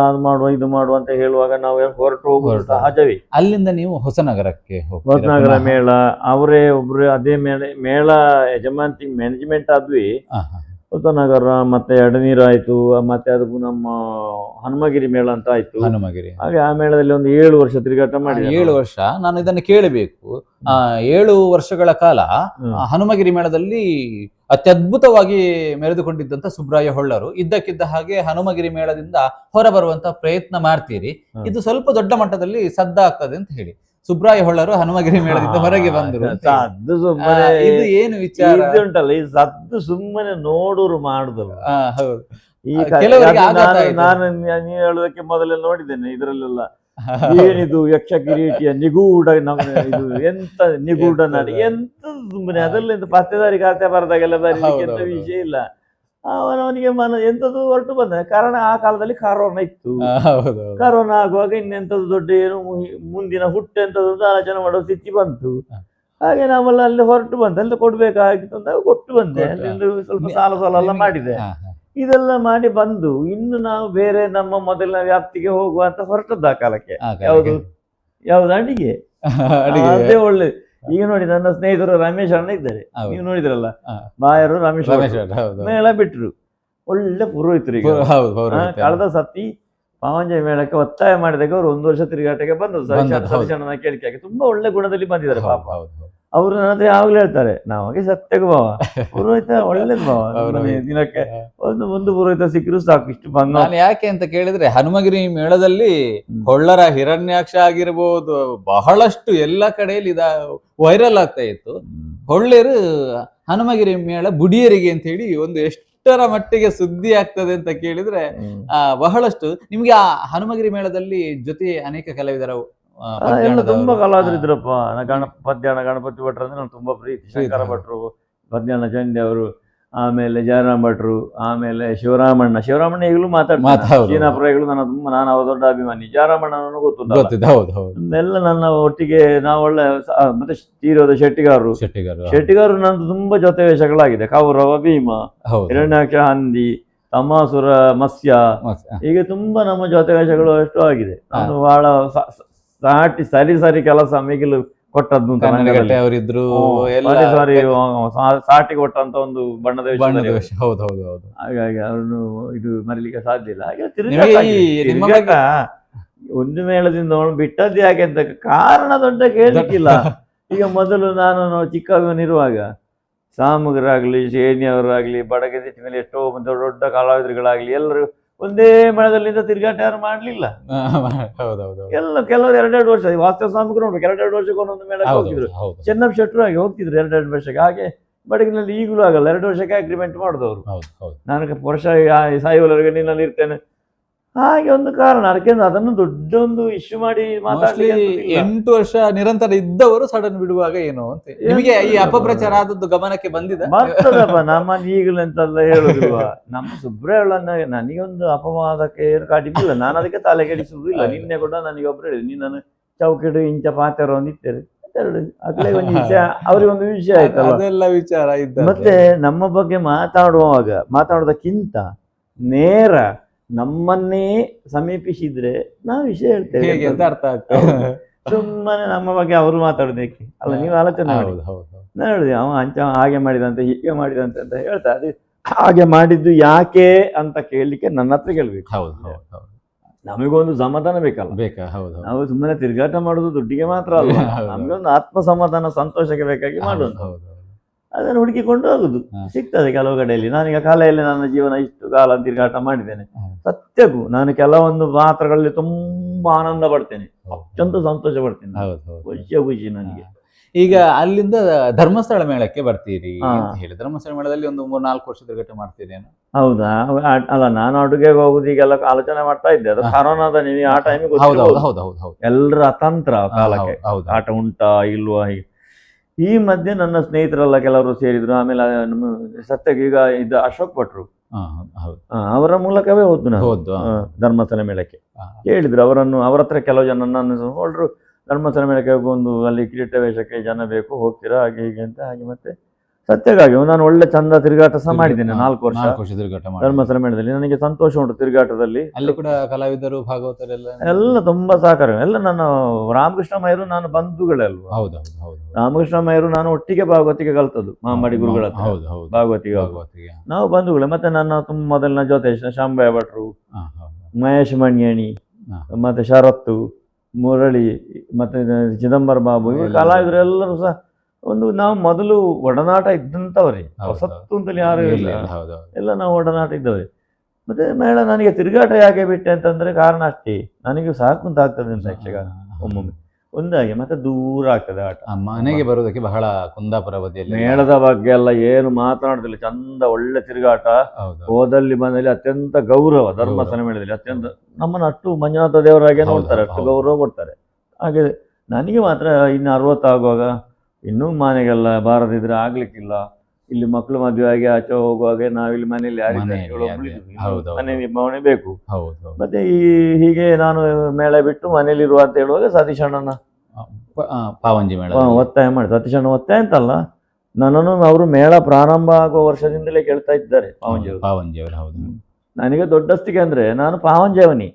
ಇದು ಮಾಡುವ ಅಂತ ಹೇಳುವಾಗ ನಾವು ಹೊರಟು ಹೋಗುದು ಸಹಜವೇ. ಅಲ್ಲಿಂದ ನೀವು ಹೊಸನಗರಕ್ಕೆ ಹೊಸನಗರ ಮೇಳ, ಅವರೇ ಒಬ್ರು ಅದೇ ಮೇಳ ಯಜಮಾಂತಿ ಮ್ಯಾನೇಜ್ಮೆಂಟ್ ಆದ್ವಿ. ಹೊಸನಗರ ಮತ್ತೆ ಎಡನೀರು ಆಯ್ತು, ಮತ್ತೆ ಅದಕ್ಕೂ ನಮ್ಮ ಹನುಮಗಿರಿ ಮೇಳ ಅಂತ ಆಯ್ತು. ಹಾಗೆ ಆ ಮೇಳದಲ್ಲಿ ಒಂದು 7 ವರ್ಷ ತಿರುಗಾಟ ಮಾಡಿ. 7 ವರ್ಷ ನಾನು ಇದನ್ನು ಕೇಳಬೇಕು. 7 ವರ್ಷಗಳ ಕಾಲ ಹನುಮಗಿರಿ ಮೇಳದಲ್ಲಿ ಅತ್ಯದ್ಭುತವಾಗಿ ಮೆರೆದುಕೊಂಡಿದ್ದಂತ ಸುಬ್ರಾಯ ಹೊಳ್ಳರು ಇದ್ದಕ್ಕಿದ್ದ ಹಾಗೆ ಹನುಮಗಿರಿ ಮೇಳದಿಂದ ಹೊರಬರುವಂತ ಪ್ರಯತ್ನ ಮಾಡ್ತೀರಿ. ಇದು ಸ್ವಲ್ಪ ದೊಡ್ಡ ಮಟ್ಟದಲ್ಲಿ ಸದ್ದಾಗ್ತದೆ ಅಂತ ಹೇಳಿ ಸುಬ್ರಾಯ ಹೊಳ್ಳರು ಹನುಮಗಿರಿ ಮೇಳದಿಂದ ಹೊರಗೆ ಬಂದರು. ಇದು ಏನು ವಿಚಾರ ಉಂಟಲ್ಲ, ಈ ಸದ್ದು ಸುಮ್ಮನೆ ನೋಡೋರು ಮಾಡುದಲ್ಲ. ಹೌದು, ನಾನು ನೀವು ಹೇಳೋದಕ್ಕೆ ಮೊದಲೇ ನೋಡಿದ್ದೇನೆ ಇದರಲ್ಲೆಲ್ಲ. ಏನಿದು ಯಕ್ಷ ಕಿರೀಟಿಯ ನಿಗೂಢ, ಇದು ಎಂತ ನಿಗೂಢ ನಾಡಿ, ಎಂತ ಸುಮ್ಮನೆ ಅದೆಲ್ಲ ಎಂತ ಪತ್ತೆದಾರಿ ಖಾತೆ ಬರದಾಗೆಲ್ಲ ಬರೀಲಿಕ್ಕೆ ಎಂತ ವಿಷಯ ಇಲ್ಲ. ಅವನಿಗೆ ಎಂತದ್ದು ಹೊರಟು ಬಂದ. ಕಾರಣ ಆ ಕಾಲದಲ್ಲಿ ಕರೋನಾ ಇತ್ತು. ಕರೋನಾ ಆಗುವಾಗ ಇನ್ನೆಂತದ್ದು ದೊಡ್ಡ ಏನು ಮುಂದಿನ ಹುಟ್ಟೆಂತದ್ದು ಆಲೋಚನೆ ಮಾಡೋ ಸ್ಥಿತಿ ಬಂತು. ಹಾಗೆ ನಾವೆಲ್ಲ ಅಲ್ಲಿ ಹೊರಟು ಬಂದೆ, ಅಲ್ಲಿ ಕೊಡ್ಬೇಕಾಗಿತ್ತು ಅಂತ ಕೊಟ್ಟು ಬಂದೆ. ಅಲ್ಲಿಂದ ಸ್ವಲ್ಪ ಸಾಲ ಎಲ್ಲ ಮಾಡಿದೆ. ಇದೆಲ್ಲ ಮಾಡಿ ಬಂದು ಇನ್ನು ನಾವು ಬೇರೆ ನಮ್ಮ ಮೊದಲಿನ ವ್ಯಾಪ್ತಿಗೆ ಹೋಗುವ ಅಂತ ಹೊರಟದ್ದು ಆ ಕಾಲಕ್ಕೆ. ಯಾವ್ದು ಅಡಿಗೆ, ಅದೇ ಒಳ್ಳೆ. ಈಗ ನೋಡಿ, ನನ್ನ ಸ್ನೇಹಿತರು ರಮೇಶ್ ಅಣ್ಣ ಇದ್ದಾರೆ, ನೀವು ನೋಡಿದ್ರಲ್ಲ, ಬಾಯರು ರಮೇಶ್ ಮೇಳ ಬಿಟ್ರು. ಒಳ್ಳೆ ಪುರೋಹಿತರು. ಈಗ ಕಳೆದ ಸತಿ ಪಾವಂಜೆ ಮೇಳಕ್ಕೆ ಒತ್ತಾಯ ಮಾಡಿದಾಗ ಅವರು 1 ವರ್ಷ ತಿರುಗಾಟಕ್ಕೆ ಬಂದದ್ದು ಸತೀಶಣ್ಣನ ಕೇಳಿಕೆ ತುಂಬಾ ಒಳ್ಳೆ ಗುಣದಲ್ಲಿ ಬಂದಿದ್ದಾರೆ ಪಾಪ. ಅವರು ನನ್ನ ಹತ್ರ ಯಾವಾಗ್ಲೂ ಹೇಳ್ತಾರೆ ನಾವಾಗೆ ಸತ್ಯಗ ಭಾವ ಪುರೋಹಿತ ಒಳ್ಳೇದು ಭಾವ, ದಿನಕ್ಕೆ ಒಂದು ಪುರೋಹಿತ ಸಿಕ್ಕರು ಸಾಕು. ಇಷ್ಟು ಭಂಗ ನಾನು ಯಾಕೆ ಅಂತ ಕೇಳಿದ್ರೆ ಹನುಮಗಿರಿ ಮೇಳದಲ್ಲಿ ಹೊಳ್ಳರ ಹಿರಣ್ಯಾಕ್ಷ ಆಗಿರ್ಬೋದು ಬಹಳಷ್ಟು ಎಲ್ಲ ಕಡೆಯಲ್ಲಿ ವೈರಲ್ ಆಗ್ತಾ ಇತ್ತು. ಹೊಳ್ಳೆರು ಹನುಮಗಿರಿ ಮೇಳ ಬುಡಿಯರಿಗೆ ಅಂತ ಹೇಳಿ ಒಂದು ಎಷ್ಟರ ಮಟ್ಟಿಗೆ ಸುದ್ದಿ ಆಗ್ತದೆ ಅಂತ ಕೇಳಿದ್ರೆ ಬಹಳಷ್ಟು. ನಿಮ್ಗೆ ಆ ಹನುಮಗಿರಿ ಮೇಳದಲ್ಲಿ ಜೊತೆ ಅನೇಕ ಕಲಾವಿದರ ಎಲ್ಲ ತುಂಬಾ ಕಲಾವಿದರಿದ್ರಪ್ಪ. ಪದ್ಯಾಣ ಗಣಪತಿ ಭಟ್ರು ಅಂದ್ರೆ ನಾನು ತುಂಬಾ ಪ್ರೀತಿ. ಶಂಕರ ಭಟ್ರು, ಪದ್ಯಾಣ ಚಂಡಿ ಅವರು, ಆಮೇಲೆ ಜಯರಾಮ್ ಭಟ್ರು, ಆಮೇಲೆ ಶಿವರಾಮಣ್ಣ ಈಗಲೂ ಮಾತಾಡ್ತಾರೆ. ಚೀನಾಪುರಗಳು ನಾನು ಅವರ ದೊಡ್ಡ ಅಭಿಮಾನಿ. ಜಯರಾಮಣ್ಣನನ್ನು ಗೊತ್ತು. ಎಲ್ಲ ನನ್ನ ಒಟ್ಟಿಗೆ ನಾವು ಒಳ್ಳೆ. ಮತ್ತೆ ತೀರೋದ ಶೆಟ್ಟಿಗಾರರು ನಂದು ತುಂಬಾ ಜೊತೆ ವೇಷಗಳಾಗಿದೆ. ಕೌರವ ಭೀಮ, ಹಿರಣ್ಯಾಕ್ಷ ಹಂದಿ, ತಮಾಸುರ ಮತ್ಸ್ಯ, ಹೀಗೆ ತುಂಬಾ ನಮ್ಮ ಜೊತೆ ವೇಷಗಳು ಎಷ್ಟು ಆಗಿದೆ. ನಾನು ಬಹಳ ಸರಿ ಕೆಲಸ ಮಿಗಿಲು ಕೊಟ್ಟದ್ದು ಅವರಿದ್ರು ಸಾಟಿ ಕೊಟ್ಟಂತ ಒಂದು ಬಣ್ಣದ ವೇಷ. ಹೌದು. ಹಾಗಾಗಿ ಅವ್ರನ್ನು ಇದು ಮರಿಲಿಕ್ಕೆ ಸಾಧ್ಯ ಇಲ್ಲ. ಹಾಗೆ ಒಂದು ಮೇಳದಿಂದ ಬಿಟ್ಟದ್ದು ಯಾಕೆ ಅಂತ ಕಾರಣ ದೊಡ್ಡ ಕೇಳಲಿಕ್ಕಿಲ್ಲ. ಈಗ ಮೊದಲು ನಾನು ಚಿಕ್ಕವನಿರುವಾಗ ಸಾಮಗ್ರಾಗ್ಲಿ, ಶೇಣಿಯವರಾಗ್ಲಿ, ಬಡಗೆ ಸಿಟ್ಟ ಮೇಲೆ ಎಷ್ಟೋ ದೊಡ್ಡ ಕಲಾವಿದರುಗಳಾಗ್ಲಿ ಎಲ್ಲರೂ ಒಂದೇ ಮೇಳದಲ್ಲಿಂದ ತಿರುಗಾಟ ಯಾರು ಮಾಡ್ಲಿಲ್ಲ. ಎಲ್ಲ ಕೆಲವರು 2-2 ವರ್ಷ ವಾಸ್ತವ ಸಾಮಗ್ರಿ ನೋಡ್ಬೇಕು, 2-2 ವರ್ಷಕ್ಕೆ ಒಂದೊಂದು ಮೇಳಕ್ಕೆ ಹೋಗ್ತಿದ್ರು. ಚೆನ್ನಪ್ಪ ಶೆಟ್ರು ಹಾಗೆ ಹೋಗ್ತಿದ್ರು 2-2 ವರ್ಷಕ್ಕೆ. ಹಾಗೆ ಬಡಗಿನಲ್ಲಿ ಈಗಲೂ ಆಗಲ್ಲ, 2 ವರ್ಷಕ್ಕೆ ಅಗ್ರಿಮೆಂಟ್ ಮಾಡಿದವರು. ನಾನು ವರ್ಷ ಸಾಯುವವರೆಗೆ ನಿನ್ನಲ್ಲಿ ಇರ್ತೇನೆ. ಹಾಗೆ ಒಂದು ಕಾರಣ. ಅದಕ್ಕೆ ಅದನ್ನು ದೊಡ್ಡ ಒಂದು ಇಶ್ಯೂ ಮಾಡಿ ಮಾತಾಡ್ಲಿ. 8 ವರ್ಷ ನಿರಂತರ ಇದ್ದವರು ಸಡನ್ ಬಿಡುವಾಗ ಏನು ಅಂತ ನಿಮಗೆ ಈ ಅಪಪ್ರಚಾರ ಆದದ್ದು ಗಮನಕ್ಕೆ ಬರ್ತದಪ್ಪ. ನಮ್ಮನ್ನು ಈಗಲೂ ಎಂತೆಲ್ಲ ಹೇಳುದಿಲ್ವಾ, ನಮ್ಮ ಸುಬ್ರಹ್ಮಣ್ಯನ ನನಗೊಂದು ಅಪವಾದಕ್ಕೆ ಏನು ಕಾಟಿಲ್ಲ. ನಾನು ಅದಕ್ಕೆ ತಲೆ ಕೆಡಿಸುವುದಿಲ್ಲ. ನಿನ್ನೆ ಕೂಡ ನನಗೆ ಒಬ್ರು ಹೇಳಿದ್ರು, ನೀನು ಚೌಕಿಡು ಇಂಚ ಪಾತ್ರ ನಿಂತೇರು ಅಕ್ಲೇ ಒಂದು ವಿಷಯ, ಅವರಿಗೊಂದು ವಿಷಯ ಆಯ್ತಲ್ಲ, ಅದೆಲ್ಲ ವಿಚಾರ ಇದ್ದ. ಮತ್ತೆ ನಮ್ಮ ಬಗ್ಗೆ ಮಾತಾಡೋದಕ್ಕಿಂತ ನೇರ ನಮ್ಮನ್ನೇ ಸಮೀಪಿಸಿದ್ರೆ ನಾವು ವಿಷಯ ಹೇಳ್ತೇವೆ ಅಂತ ಅರ್ಥ ಆಗ್ತದೆ. ಸುಮ್ಮನೆ ನಮ್ಮ ಬಗ್ಗೆ ಅವರು ಮಾತಾಡೋದಕ್ಕೆ ಅಲ್ಲ. ನೀವು ಆಲೋಚನೆ ಹೇಳಿದೆ ಅವ ಹಾಗೆ ಮಾಡಿದಂತೆ ಹೀಗೆ ಮಾಡಿದಂತೆ ಅಂತ ಹೇಳ್ತಾ. ಅದು ಹಾಗೆ ಮಾಡಿದ್ದು ಯಾಕೆ ಅಂತ ಕೇಳಲಿಕ್ಕೆ ನನ್ನ ಹತ್ರ ಕೇಳ್ಬೇಕು. ನಮಗೊಂದು ಸಮಾಧಾನ ಬೇಕಲ್ಲ. ನಾವು ಸುಮ್ಮನೆ ತಿರುಗಾಟ ಮಾಡೋದು ದುಡ್ಡಿಗೆ ಮಾತ್ರ ಅಲ್ಲ, ನಮಗೊಂದು ಆತ್ಮ ಸಮಾಧಾನ ಸಂತೋಷಕ್ಕೆ ಬೇಕಾಗಿ ಮಾಡೋದು. ಅದನ್ನು ಹುಡುಕಿಕೊಂಡು ಹೋಗುದು ಸಿಗ್ತದೆ ಕೆಲವು ಕಡೆಯಲ್ಲಿ. ನಾನೀಗ ಕಲೆಯಲ್ಲಿ ನನ್ನ ಜೀವನ ಇಷ್ಟು ಕಾಲ ತಿರುಗಾಟ ಮಾಡಿದ್ದೇನೆ. ಸತ್ಯಕ್ಕೂ ನಾನು ಕೆಲವೊಂದು ಪಾತ್ರಗಳಲ್ಲಿ ತುಂಬಾ ಆನಂದ ಪಡ್ತೇನೆ, ಅತ್ಯಂತ ಸಂತೋಷ ಪಡ್ತೇನೆ, ಖುಷಿ ನನಗೆ. ಈಗ ಅಲ್ಲಿಂದ ಧರ್ಮಸ್ಥಳ ಮೇಳಕ್ಕೆ ಬರ್ತೀರಿ ಅಂತ ಹೇಳಿ, ಧರ್ಮಸ್ಥಳ ಮೇಳದಲ್ಲಿ ಒಂದು 3-4 ವರ್ಷ ತಿರುಗಾಟ ಮಾಡ್ತೀರೇನು? ಹೌದಾ? ಅಲ್ಲ, ನಾನು ಅಡುಗೆಗೆ ಹೋಗುದು ಈಗೆಲ್ಲ ಆಲೋಚನೆ ಮಾಡ್ತಾ ಇದ್ದೆ. ಅದು ಕರೋನಾದ ನೀವು ಆ ಟೈಮಿಗೆ ಎಲ್ಲರ ಅತಂತ್ರ ಕಾಲಕ್ಕೆ ಆಟ ಉಂಟಾ ಇಲ್ವಾ ಹೀಗೆ. ಈ ಮಧ್ಯೆ ನನ್ನ ಸ್ನೇಹಿತರೆಲ್ಲ ಕೆಲವರು ಸೇರಿದ್ರು. ಆಮೇಲೆ ಸತ್ಯಕ್ಕೆ ಈಗ ಇದು ಅಶೋಕ್ ಭಟ್ರು, ಅವರ ಮೂಲಕವೇ ಹೋದ್ದು ನಾನು ಧರ್ಮಸ್ಥಳ ಮೇಳಕ್ಕೆ. ಹೇಳಿದ್ರು ಅವರನ್ನು, ಅವರ ಹತ್ರ ಕೆಲವು ಜನ ನನ್ನ ಹೊರಡ್ರು, ಧರ್ಮಸ್ಥಳ ಮೇಳಕ್ಕೆ ಒಂದು ಅಲ್ಲಿ ಕಿರೀಟ ವೇಷಕ್ಕೆ ಜನ ಬೇಕು, ಹೋಗ್ತೀರಾ ಹಾಗೆ ಹೀಗೆ ಅಂತ. ಹಾಗೆ ಮತ್ತೆ ಸತ್ಯಗಾಗಿ ನಾನು ಒಳ್ಳೆ ಚಂದ ತಿರುಗಾಟ ಸಹ ಮಾಡಿದ್ದೇನೆ. 4 ವರ್ಷ ತಿರುಗಾಟ ಧರ್ಮಸ್ಥಳ ಮೇಳದಲ್ಲಿ. ನನಗೆ ಸಂತೋಷ ಉಂಟು ತಿರುಗಾಟದಲ್ಲಿ. ಅಲ್ಲಿ ಕೂಡ ಕಲಾವಿದರು ಭಾಗವತರೆಲ್ಲ ಎಲ್ಲ ತುಂಬಾ ಸಹಕಾರ. ಎಲ್ಲ ನನ್ನ ರಾಮಕೃಷ್ಣ ಮೈರು ನಾನು ಬಂಧುಗಳೇ ಅಲ್ವಾ. ರಾಮಕೃಷ್ಣ ಮೈರು ನಾನು ಒಟ್ಟಿಗೆ ಭಾಗವತಿಗೆ ಕಲ್ತದ್ದು ಮಾಮಡಿ ಗುರುಗಳ ಭಾಗವತಿಗೆ ನಾವು ಬಂಧುಗಳೇ. ಮತ್ತೆ ನನ್ನ ಮೊದಲಿನ ಜೊತೆ ಶಾಂಬಯ್ಯ ಭಟ್ರು, ಮಹೇಶ್ ಮಣ್ಯಣಿ, ಮತ್ತೆ ಶರತ್ತು, ಮುರಳಿ, ಮತ್ತೆ ಚಿದಂಬರ ಬಾಬು, ಈ ಕಲಾವಿದರೆಲ್ಲರೂ ಸಹ ಒಂದು ನಾವು ಮೊದಲು ಒಡನಾಟ ಇದ್ದಂಥವ್ರೆ, ಹೊಸತ್ತು ಅಂತಲೇ ಯಾರು ಇಲ್ಲ, ಎಲ್ಲ ನಾವು ಒಡನಾಟ ಇದ್ದವ್ರೆ. ಮತ್ತೆ ಮೇಳ ನನಗೆ ತಿರುಗಾಟ ಯಾಕೆ ಬಿಟ್ಟೆ ಅಂತಂದ್ರೆ ಕಾರಣ ಅಷ್ಟೇ, ನನಗೆ ಸಾಕು ಅಂತ ಆಗ್ತದೆ ಅಂತ ಯಕ್ಷಗಾನ ಒಮ್ಮೊಮ್ಮೆ ಒಂದಾಗಿ. ಮತ್ತೆ ದೂರ ಆಗ್ತದೆ ಆಟ. ಮನೆಗೆ ಬರೋದಕ್ಕೆ ಬಹಳ ಕುಂದಾಪುರ ಬದಿಯಲ್ಲಿ ಮೇಳದ ಬಗ್ಗೆ ಎಲ್ಲ ಏನು ಮಾತನಾಡುದಿಲ್ಲ, ಚಂದ ಒಳ್ಳೆ ತಿರುಗಾಟ. ಹೋದಲ್ಲಿ ಬಂದಲ್ಲಿ ಅತ್ಯಂತ ಗೌರವ. ಧರ್ಮಸ್ಥಳ ಮೇಳದಲ್ಲಿ ಅತ್ಯಂತ ನಮ್ಮನ್ನು ಅಷ್ಟು ಮಂಜುನಾಥ ದೇವರಾಗೆ ನೋಡ್ತಾರೆ, ಅಷ್ಟು ಗೌರವ ಕೊಡ್ತಾರೆ. ಹಾಗೆ ನನಗೆ ಮಾತ್ರ ಇನ್ನು 60 ಆಗುವಾಗ ಇನ್ನೂ ಮನೆಗೆಲ್ಲ ಬಾರದಿದ್ರೆ ಆಗ್ಲಿಕ್ಕಿಲ್ಲ. ಇಲ್ಲಿ ಮಕ್ಕಳು ಮದುವೆ ಆಗಿ ಆಚೆ ಹೋಗುವಾಗ ನಾವಿಲ್ಲಿ ಮನೆಯಲ್ಲಿ ಮನೆ ನಿರ್ವಹಣೆ ಬೇಕು. ಮತ್ತೆ ಹೀಗೆ ನಾನು ಮೇಳ ಬಿಟ್ಟು ಮನೇಲಿ ಇರುವ ಅಂತ ಹೇಳುವಾಗ ಸತೀಶ್ ಅಣ್ಣನ ಪಾವಂಜಿ ಮೇಳ ಒತ್ತಾಯ ಮಾಡಿ, ಸತೀಶ್ ಅಣ್ಣ ಒತ್ತಾಯ ಅಂತಲ್ಲ, ನನ್ನನ್ನು ಅವರು ಮೇಳ ಪ್ರಾರಂಭ ಆಗುವ ವರ್ಷದಿಂದಲೇ ಕೇಳ್ತಾ ಇದ್ದಾರೆ ಪಾವಂಜಿ ಅವರು. ನನಗೆ ದೊಡ್ಡಸ್ತಿಗೆ ಅಂದ್ರೆ ನಾನು ಪಾವಂಜೇವನಿ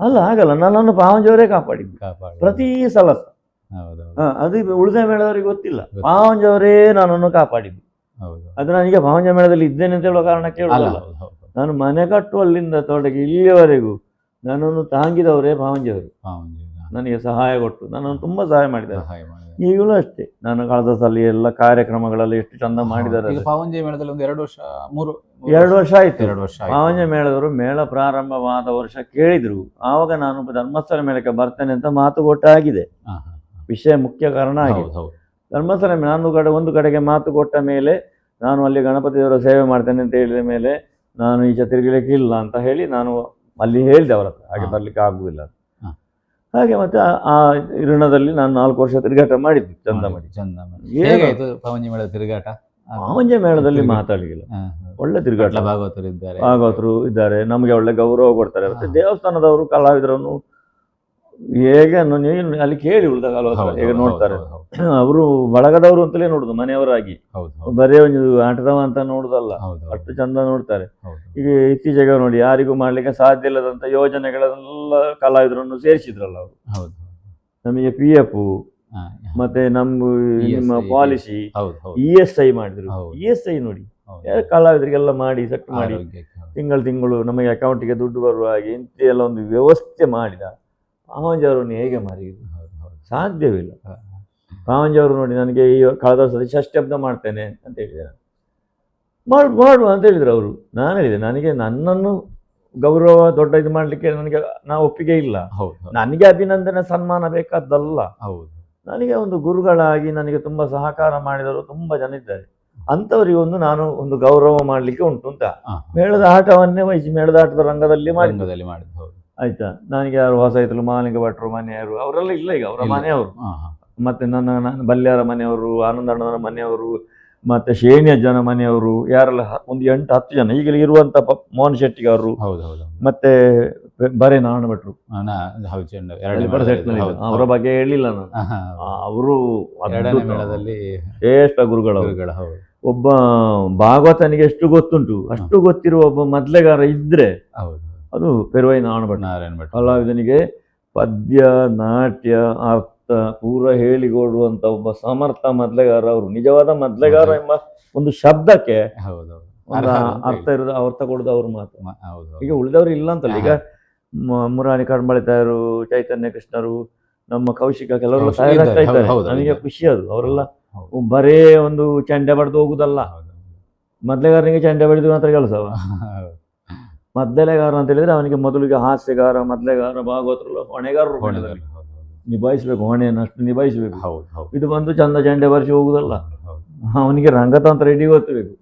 ಅಲ್ಲ, ಆಗಲ್ಲ, ನನ್ನನ್ನು ಪಾವಂಜಿಯವರೇ ಕಾಪಾಡಿದ್ದು ಪ್ರತಿ ಸಲ. ಅದು ಉಳಿದ ಮೇಳದವರಿಗೆ ಗೊತ್ತಿಲ್ಲ, ಪಾವಂಜವರೇ ನನ್ನನ್ನು ಕಾಪಾಡಿದ್ದು. ಅದು ನನಗೆ ಪಾವಂಜ ಮೇಳದಲ್ಲಿ ಇದ್ದೇನೆ ಅಂತ ಹೇಳುವ ಕಾರಣ ಕೇಳುವುದಿಲ್ಲ. ನಾನು ಮನೆ ಕಟ್ಟುವಲ್ಲಿಂದ ತೊಡಗಿ ಇಲ್ಲಿಯವರೆಗೂ ನನ್ನನ್ನು ತಾಂಗಿದವರೇ ಭಾವಂಜಿಯವರು. ನನಗೆ ಸಹಾಯ ಕೊಟ್ಟು ನನ್ನನ್ನು ತುಂಬ ಸಹಾಯ ಮಾಡಿದ್ದಾರೆ. ಈಗಲೂ ಅಷ್ಟೇ, ನಾನು ಕಳೆದ ಸಲ ಎಲ್ಲ ಕಾರ್ಯಕ್ರಮಗಳಲ್ಲಿ ಎಷ್ಟು ಚಂದ ಮಾಡಿದ್ದಾರೆ. ಪಾವಂಜೆ ಮೇಳದಲ್ಲಿ ಒಂದು 2 ವರ್ಷ 2 ವರ್ಷ ಆಯ್ತು. ಪಾವಂಜೆ ಮೇಳದವರು ಮೇಳ ಪ್ರಾರಂಭವಾದ ವರ್ಷ ಕೇಳಿದ್ರು. ಆವಾಗ ನಾನು ಧರ್ಮಸ್ಥಳ ಮೇಳಕ್ಕೆ ಬರ್ತೇನೆ ಅಂತ ಮಾತುಕೊಟ್ಟ ಆಗಿದೆ. ವಿಷಯ ಮುಖ್ಯ ಕಾರಣ ಆಗಿದೆ. ಧರ್ಮಸ್ಥಳ ಒಂದು ಕಡೆಗೆ ಮಾತು ಕೊಟ್ಟ ಮೇಲೆ ನಾನು ಅಲ್ಲಿ ಗಣಪತಿ ದೇವರ ಸೇವೆ ಮಾಡ್ತೇನೆ ಅಂತ ಹೇಳಿದ ಮೇಲೆ ನಾನು ಈಚೆ ತಿರುಗಲಿಕ್ಕೆ ಇಲ್ಲ ಅಂತ ಹೇಳಿ ನಾನು ಅಲ್ಲಿ ಹೇಳಿದೆ ಅವರ ಹತ್ರ, ಹಾಗೆ ಬರ್ಲಿಕ್ಕೆ ಆಗುದಿಲ್ಲ. ಹಾಗೆ ಮತ್ತೆ ಆ ಋಣದಲ್ಲಿ ನಾನು 4 ವರ್ಷ ತಿರುಗಾಟ ಮಾಡಿದ್ದು ಚಂದ ಮಾಡಿ. ಪಾವಂಜೆ ಮೇಳದ ತಿರುಗಾಟ. ಪಾವಂಜೆ ಮೇಳದಲ್ಲಿ ಮಾತಾಡಲಿಲ್ಲ, ಒಳ್ಳೆ ತಿರುಗಾಟ. ಭಾಗವತರು ಇದ್ದಾರೆ, ನಮಗೆ ಒಳ್ಳೆ ಗೌರವ ಕೊಡ್ತಾರೆ. ಮತ್ತೆ ದೇವಸ್ಥಾನದವರು ಕಲಾವಿದರನ್ನು ಹೇಗೆ ನೀವು ಅಲ್ಲಿ ಕೇಳಿ ಉಳಿದ ಕಲಾವಿದರು ಹೇಗೆ ನೋಡ್ತಾರೆ. ಅವರು ಬಳಗದವರು ಅಂತಲೇ ನೋಡುದು, ಮನೆಯವರಾಗಿ, ಬರೇ ಒಂದು ಆಟದವ ಅಂತ ನೋಡುದಲ್ಲ, ಅಷ್ಟು ಚಂದ ನೋಡ್ತಾರೆ. ಈಗ ಇತ್ತೀಚೆಗೆ ನೋಡಿ, ಯಾರಿಗೂ ಮಾಡ್ಲಿಕ್ಕೆ ಸಾಧ್ಯ ಇಲ್ಲದಂತ ಯೋಜನೆಗಳೆಲ್ಲ ಕಲಾವಿದರನ್ನು ಸೇರಿಸಿದ್ರಲ್ಲ ಅವರು. ನಮಗೆ PF ಮತ್ತೆ ನಿಮ್ಮ ಪಾಲಿಸಿ ESI ಮಾಡಿದ್ರು. ESI ನೋಡಿ, ಕಲಾವಿದರಿಗೆಲ್ಲ ಮಾಡಿ ಸೆಟ್ ಮಾಡಿ ತಿಂಗಳು ನಮಗೆ ಅಕೌಂಟಿಗೆ ದುಡ್ಡು ಬರುವ ಹಾಗೆ ಇಂಥ ಎಲ್ಲ ಒಂದು ವ್ಯವಸ್ಥೆ ಮಾಡಿದ. ಪಾವಂಜಿ ಹೇಗೆ ಮಾರಿದ್ರು? ಸಾಧ್ಯವಿಲ್ಲ. ಪಾವಂಜಿ ಅವರು ನೋಡಿ, ನನಗೆ ಈ ಕಳೆದ ವರ್ಷ ಷಷ್ಠಬ್ದ ಮಾಡ್ತೇನೆ ಅಂತ ಹೇಳಿದ್ದಾರೆ. ಮಾಡುವ ಅಂತ ಹೇಳಿದ್ರು ಅವರು. ನಾನು ಹೇಳಿದೆ, ನನಗೆ ನನ್ನನ್ನು ಗೌರವ ದೊಡ್ಡ ಇದು ಮಾಡಲಿಕ್ಕೆ ನಾ ಒಪ್ಪಿಗೆ ಇಲ್ಲ. ನನಗೆ ಅಭಿನಂದನೆ ಸನ್ಮಾನ ಬೇಕಾದ್ದಲ್ಲ. ನನಗೆ ಒಂದು ಗುರುಗಳಾಗಿ ನನಗೆ ತುಂಬ ಸಹಕಾರ ಮಾಡಿದವರು ತುಂಬ ಜನ ಇದ್ದಾರೆ. ಅಂಥವರಿಗೆ ನಾನು ಒಂದು ಗೌರವ ಮಾಡಲಿಕ್ಕೆ ಉಂಟು ಅಂತ ಮೇಳದ ಆಟವನ್ನೇ ವಹಿಸಿ ಮೇಳದ ಆಟದ ರಂಗದಲ್ಲಿ ಮಾಡಿದ್ದು. ಆಯ್ತಾ, ನನಗೆ ಯಾರು ಹೊಸ ಇದ್ರು ಮಾಲಿಂಗ ಭಟ್ರು ಮನೆಯವರು ಅವರೆಲ್ಲ ಇಲ್ಲ, ಈಗ ಅವರ ಮನೆಯವರು. ಮತ್ತೆ ನನ್ನ ಬಲ್ಯಾರ ಮನೆಯವರು, ಆನಂದಣ್ಣನ ಮನೆಯವರು, ಮತ್ತೆ ಶೇಣಿಯಜ್ಜನ ಮನೆಯವರು, ಯಾರೆಲ್ಲ ಒಂದು 8-10 ಜನ ಈಗಲೇ ಇರುವಂತ ಮೋಹನ್ ಶೆಟ್ಟಿಗೆ ಅವರು, ಮತ್ತೆ ಬರೇ ನಾರಾಯಣ ಭಟ್ರು, ಅವರ ಬಗ್ಗೆ ಹೇಳಿಲ್ಲ ನಾನು. ಅವರು ಶ್ರೇಷ್ಠ ಗುರುಗಳು. ಒಬ್ಬ ಭಾಗವತನಿಗೆ ಎಷ್ಟು ಗೊತ್ತುಂಟು ಅಷ್ಟು ಗೊತ್ತಿರುವ ಒಬ್ಬ ಮೊದಲೆಗಾರ ಇದ್ರೆ ಅದು ಪೆರುವೈ ನಾರಾಯಣ ಭಟ್. ಕಲಾವಿದನಿಗೆ ಪದ್ಯ, ನಾಟ್ಯ, ಅರ್ಥ ಪೂರ ಹೇಳಿಕೊಡುವಂತ ಒಬ್ಬ ಸಮರ್ಥ ಮೊದಲೆಗಾರ. ಅವರು ನಿಜವಾದ ಮೊದಲೆಗಾರ ಎಂಬ ಒಂದು ಶಬ್ದಕ್ಕೆ ಅರ್ಥ ಇರೋದು, ಅರ್ಥ ಕೊಡುದು ಅವ್ರ ಮಾತು. ಈಗ ಉಳಿದವರು ಇಲ್ಲ ಅಂತಲ್ಲ. ಈಗ ಮುರಾರಿ ಕಡ್ಮಳಿತಾಯರು, ಚೈತನ್ಯ ಕೃಷ್ಣರು, ನಮ್ಮ ಕೌಶಿಕ ಕೆಲವರೆಲ್ಲ ತಯಾರಾಗ್ತಾ ಇದ್ದಾರೆ. ನನಗೆ ಖುಷಿ ಅದು. ಅವರೆಲ್ಲ ಬರೇ ಒಂದು ಚಂಡೆ ಬಡ್ದು ಹೋಗುದಲ್ಲ, ಮೊದಲೆಗಾರನಿಗೆ ಚಂಡೆ ಬಡಿದು ಮಾತ್ರ ಕೆಲಸವ. ಮದ್ದಲೆಗಾರ ಅಂತ ಹೇಳಿದ್ರೆ ಅವನಿಗೆ ಮೊದಲಿಗೆ ಹಾಸ್ಯಗಾರ, ಮೊದಲೆಗಾರ, ಭಾಗವತರು, ಹೊಣೆಗಾರರು ನಿಭಾಯಿಸ್ಬೇಕು, ಹೊಣೆಯನ್ನು ಅಷ್ಟು ನಿಭಾಯಿಸ್ಬೇಕು. ಇದು ಬಂದು ಚಂದ ಚಂಡೆ ಬರ್ಸಿ ಹೋಗುದಲ್ಲ. ಅವನಿಗೆ ರಂಗತಂತ್ರ ಇಡೀ ಗೊತ್ತಬೇಕು,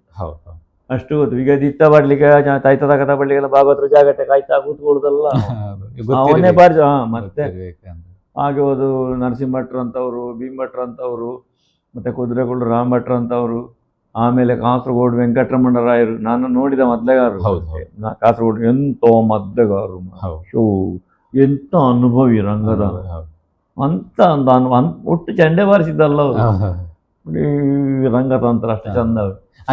ಅಷ್ಟು ಗೊತ್ತು. ಈಗ ದಿತ್ತ ಬಡ್ಲಿಕ್ಕೆ ತಾಯ್ತ ತಗತ ಬಡ್ಲಿಕ್ಕೆಲ್ಲ ಭಾಗವತರು ಜಾಗಟ್ಟೆ ಕಾಯ್ತಾ ಕೂತ್ಕೊಳ್ಳುದಲ್ಲ, ಅವನೇ ಬಾರ್ಜ. ಮತ್ತೆ ಹಾಗೆ ಹೋದು ನರಸಿಂಹ ಭಟ್ರು ಅಂತವರು, ಭೀಮ್ ಭಟ್ರು ಅಂತವರು, ಮತ್ತೆ ಕುದುರೆಗಳು ರಾಮ್ ಭಟ್ರು ಅಂತವರು, ಆಮೇಲೆ ಕಾಸರಗೋಡು ವೆಂಕಟರಮಣ ರಾಯರು. ನಾನು ನೋಡಿದ ಮೊದಲೆಗಾರರು ಕಾಸರಗೋಡು. ಎಂತ ಮೊದಲೆಗಾರರು, ಎಂತ ಅನುಭವಿ ರಂಗದ ಅಂತ ಒಟ್ಟು ಚಂಡೆ ಬಾರಿಸಿದ್ದಲ್ಲ ಅವರು. ರಂಗತಂತ್ರ ಅಷ್ಟು ಚಂದ.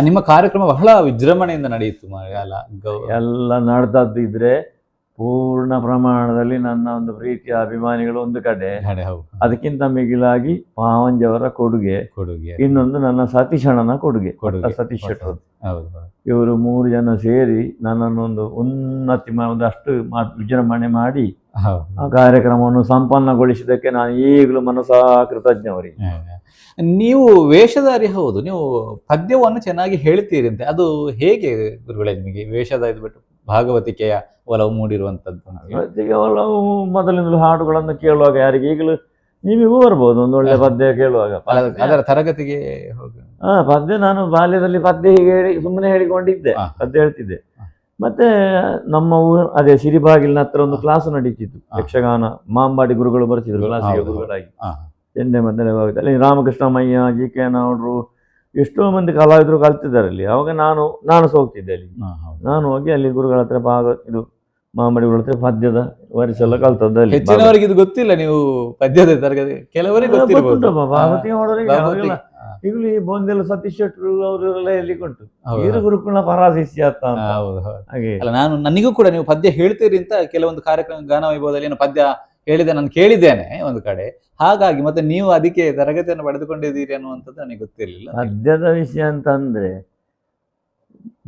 ನಿಮ್ಮ ಕಾರ್ಯಕ್ರಮ ಬಹಳ ವಿಜೃಂಭಣೆಯಿಂದ ನಡೆಯಿತು. ಎಲ್ಲ ನಡೆದದ್ದಿದ್ರೆ ಪೂರ್ಣ ಪ್ರಮಾಣದಲ್ಲಿ ನನ್ನ ಒಂದು ಪ್ರೀತಿಯ ಅಭಿಮಾನಿಗಳು ಒಂದು ಕಡೆ, ಅದಕ್ಕಿಂತ ಮಿಗಿಲಾಗಿ ಪಾವಂಜಿಯವರ ಕೊಡುಗೆ, ಇನ್ನೊಂದು ನನ್ನ ಸತೀಶಣ್ಣನ ಕೊಡುಗೆ, ಸತೀಶ್ ಶೆಟ್ಟರು. ಇವರು 3 ಜನ ಸೇರಿ ನನ್ನನ್ನು ಒಂದು ಉನ್ನತಿ ಒಂದಷ್ಟು ವಿಜೃಂಭಣೆ ಮಾಡಿ ಆ ಕಾರ್ಯಕ್ರಮವನ್ನು ಸಂಪನ್ನಗೊಳಿಸಿದ್ದಕ್ಕೆ ನಾನು ಈಗಲೂ ಮನಸಾ ಕೃತಜ್ಞವರಿಗೆ. ನೀವು ವೇಷಧಾರಿ, ಹೌದು, ನೀವು ಪದ್ಯವನ್ನು ಚೆನ್ನಾಗಿ ಹೇಳ್ತೀರಿ ಅಂತೆ. ಅದು ಹೇಗೆ ಗುರುಗಳೇ ನಿಮಗೆ ವೇಷದ ಇದು ಬಿಟ್ಟು ಭಾಗವತಿಕೆಯ ಒಲವು ಮೂಡಿರುವಂಥದ್ದು? ಭಾಗವತಿಕೆ ಒಲವು ಮೊದಲಿಂದಲೂ ಹಾಡುಗಳನ್ನು ಕೇಳುವಾಗ ಯಾರಿಗೆ ಈಗಲೂ ನಿಮಗೂ ಬರ್ಬೋದು ಒಂದು ಒಳ್ಳೆ ಪದ್ಯ ಕೇಳುವಾಗ. ಅದರ ತರಗತಿಗೆ ಹೋಗಿ ಪದ್ಯ ನಾನು ಬಾಲ್ಯದಲ್ಲಿ ಪದ್ಯ ಹೀಗೆ ಹೇಳಿ ಸುಮ್ಮನೆ ಹೇಳಿಕೊಂಡಿದ್ದೆ, ಪದ್ಯ ಹೇಳ್ತಿದ್ದೆ. ಮತ್ತೆ ನಮ್ಮ ಊರು ಅದೇ ಸಿರಿಬಾಗಿಲಿನ ಹತ್ರ ಒಂದು ಕ್ಲಾಸ್ ನಡೀತಿತ್ತು, ಯಕ್ಷಗಾನ. ಮಾಂಬಾಡಿ ಗುರುಗಳು ಬರ್ತಿದ್ರು ಕ್ಲಾಸಿಗೆ ಗುರುಗಳಾಗಿ. ಚೆಂಡೆ ಮದ್ದಲೆ ಭಾಗದಲ್ಲಿ ರಾಮಕೃಷ್ಣ ಮಯ್ಯ, GK ನಾವ್ರು, ಎಷ್ಟೋ ಮಂದಿ ಕಲಾವಿದರು ಕಲ್ತಿದ್ದಾರೆ ಅಲ್ಲಿ. ಅವಾಗ ನಾನು ಹೋಗ್ತಿದ್ದೆ ಅಲ್ಲಿ. ನಾನು ಹೋಗಿ ಅಲ್ಲಿ ಗುರುಗಳ ಹತ್ರ ಇದು ಮಾಂಬಡಿಗಳ ಹತ್ರ ಪದ್ಯದ ವರಿಸೆಲ್ಲ ಕಲ್ತದ್ದು ಅಲ್ಲಿ. ಹೆಚ್ಚಿನವರಿಗೆ ಇದು ಗೊತ್ತಿಲ್ಲ, ನೀವು ಪದ್ಯದ ತರಗತಿ ಕೆಲವರಿಗೆ ಭಾಗವತಿ ಮಾಡೋರಿಗೆ. ಈಗಲೂ ಈ ಬೋಂದೆಲ್ಲ ಸತೀಶ್ ಶೆಟ್ಟರು ಅವರೆಲ್ಲ ಎಲ್ಲಿ ಉಂಟು, ಈರು ಗುರುಕುಲ ಪರಾಶಿಷ್ಯ ಅಂತ. ಹಾಗೆ ನನಗೂ ಕೂಡ ನೀವು ಪದ್ಯ ಹೇಳ್ತೀರಿ ಅಂತ ಕೆಲವೊಂದು ಕಾರ್ಯಕ್ರಮ ಗಾನ ವೈಭವದಲ್ಲಿ ಏನು ಪದ್ಯ ಹೇಳಿದೆ, ನಾನು ಕೇಳಿದ್ದೇನೆ ಒಂದು ಕಡೆ. ಹಾಗಾಗಿ ಮತ್ತೆ ನೀವು ಅದಕ್ಕೆ ತರಗತಿಯನ್ನು ಪಡೆದುಕೊಂಡಿದ್ದೀರಿ ಅನ್ನುವಂಥದ್ದು ನನಗೆ ಗೊತ್ತಿರಲಿಲ್ಲ. ಪದ್ಯದ ವಿಷಯ ಅಂತಂದ್ರೆ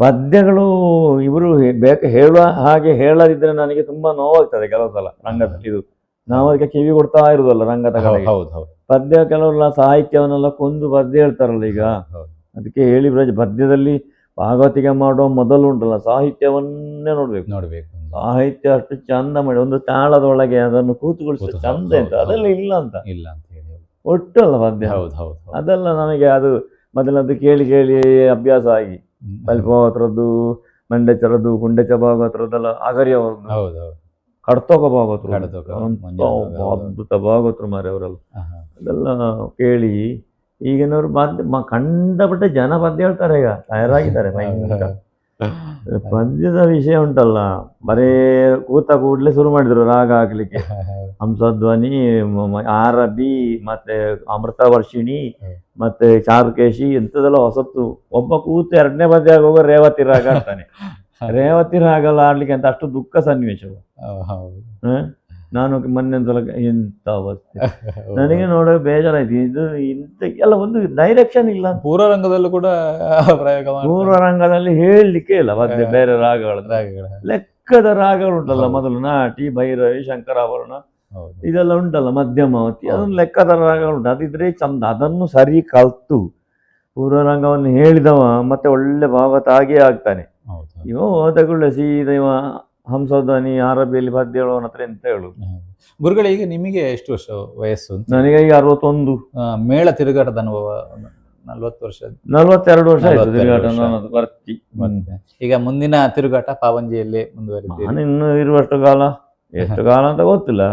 ಪದ್ಯಗಳು ಇವರು ಹೇಳುವ ಹಾಗೆ ಹೇಳದಿದ್ರೆ ನನಗೆ ತುಂಬಾ ನೋವಾಗ್ತದೆ ಕೆಲವು ಸಲ ರಂಗದಲ್ಲಿ. ಇದು ನಾವು ಅದಕ್ಕೆ ಕಿವಿ ಕೊಡ್ತಾ ಇರುದಲ್ಲ ರಂಗದ ಕಡೆಗೆ. ಪದ್ಯ ಕೆಲವೆಲ್ಲ ಸಾಹಿತ್ಯವನ್ನೆಲ್ಲ ಕೊಂದು ಪದ್ಯ ಹೇಳ್ತಾರಲ್ಲ ಈಗ. ಅದಕ್ಕೆ ಹೇಳಿ ಪದ್ಯದಲ್ಲಿ ಭಾಗವತಿಗೆ ಮಾಡುವ ಮೊದಲು ಉಂಟಲ್ಲ ಸಾಹಿತ್ಯವನ್ನೇ ನೋಡ್ಬೇಕು. ಸಾಹಿತ್ಯ ಅಷ್ಟು ಚಂದ ಮಾಡಿ ಒಂದು ತಾಳದೊಳಗೆ ಅದನ್ನು ಕೂತುಗೊಳಿಸ ಚಂದ ಅಂತ ಅದೆಲ್ಲ ಇಲ್ಲ ಅಂತ ಒಟ್ಟು ಅಲ್ಲ ಪದ್ಯ. ಅದೆಲ್ಲ ನಮಗೆ ಅದು ಮೊದಲದ್ದು ಕೇಳಿ ಕೇಳಿ ಅಭ್ಯಾಸ ಆಗಿ ಬಲಿಪಾವತ್ರದ್ದು, ಮಂಡೇಚರದ್ದು, ಕುಂಡೆಚ ಭಾಗವತರದ್ದೆಲ್ಲ ಅಗರಿಯವರದ್ದು, ಕಡ್ತೋಕ ಭಾಗವತರು, ಅದ್ಭುತ ಭಾಗವತರು ಮಾರಿ ಅವರೆಲ್ಲ. ಅದೆಲ್ಲ ಕೇಳಿ ಈಗಿನವರು ಕಂಡಪಟ್ಟ ಜನ ಪದ್ಯ ಹೇಳ್ತಾರೆ ಈಗ, ತಯಾರಾಗಿದ್ದಾರೆ. ಪದ್ಯದ ವಿಷಯ ಉಂಟಲ್ಲ, ಬರೇ ಕೂತ ಕೂಡ್ಲೆ ಶುರು ಮಾಡಿದ್ರು ರಾಗ ಹಾಕ್ಲಿಕ್ಕೆ. ಹಂಸಧ್ವನಿ, ಆರಬಿ, ಮತ್ತೆ ಅಮೃತ ವರ್ಷಿಣಿ, ಮತ್ತೆ ಚಾರುಕೇಶಿ ಎಂಥದೆಲ್ಲ ಹೊಸತ್ತು. ಒಬ್ಬ ಕೂತು ಎರಡನೇ ಪದ್ಯ ಆಗುವಾಗ ರೇವತಿ ರಾಗ ಆಡ್ತಾನೆ. ರೇವತಿ ರಾಗ ಎಲ್ಲ ಆಡ್ಲಿಕ್ಕೆ ಅಂತ ಅಷ್ಟು ದುಃಖ ಸನ್ನಿವೇಶವು. ನಾನು ಮೊನ್ನೆ ಒಂದ್ಸಲ ಎಂತ ಅವಸ್ಥೆ ನನಗೆ ನೋಡೋ ಬೇಜಾರಾಯ್ತು. ಇದು ಇಂತ ಎಲ್ಲ ಒಂದು ಡೈರೆಕ್ಷನ್ ಇಲ್ಲ. ಪೂರ್ವರಂಗದಲ್ಲೂ ಕೂಡ ಪೂರ್ವರಂಗದಲ್ಲಿ ಹೇಳಲಿಕ್ಕೆ ಇಲ್ಲ ಪದ್ಯ. ಬೇರೆ ರಾಗಗಳು ಲೆಕ್ಕದ ರಾಗಗಳು ಉಂಟಲ್ಲ, ಮೊದಲು ನಾಟಿ, ಭೈರವಿ, ಶಂಕರಾಭರಣ ಇದೆಲ್ಲ ಉಂಟಲ್ಲ, ಮಧ್ಯಮಾವತಿ, ಅದೊಂದು ಲೆಕ್ಕದ ರಾಗಗಳು ಉಂಟು. ಅದಿದ್ರೆ ಚಂದ. ಅದನ್ನು ಸರಿ ಕಲ್ತು ಪೂರ್ವರಂಗವನ್ನು ಹೇಳಿದವ ಮತ್ತೆ ಒಳ್ಳೆ ಭಾಗವತ ಆಗಿಯೇ ಆಗ್ತಾನೆ. ಇವ ಓದಗುಳ್ಳೆ ಸೀದ ಇವ ಹಂಸಧ್ವನಿ, ಆರಬಿಯಲ್ಲಿ ಪದ್ಯ ಹೇಳುವವನ ಹತ್ರ ಎಂತ ಹೇಳು. ಗುರುಗಳಿಗೆ ನಿಮಗೆ ಎಷ್ಟು ವರ್ಷ ವಯಸ್ಸು? ನನಗೆ ಈಗ 61. ಮೇಳ ತಿರುಗಾಟದ ಅನುಭವ 42 ವರ್ಷ ಆಯ್ತು ತಿರುಗಾಟ ಬರ್ತಿ. ಈಗ ಮುಂದಿನ ತಿರುಗಾಟ ಪಾವಂಜಿಯಲ್ಲಿ ಮುಂದುವರಿತೀವಿ? ನಾನು ಇನ್ನು ಇರುವಷ್ಟು ಕಾಲ, ಎಷ್ಟು ಕಾಲ ಅಂತ ಗೊತ್ತಿಲ್ಲ.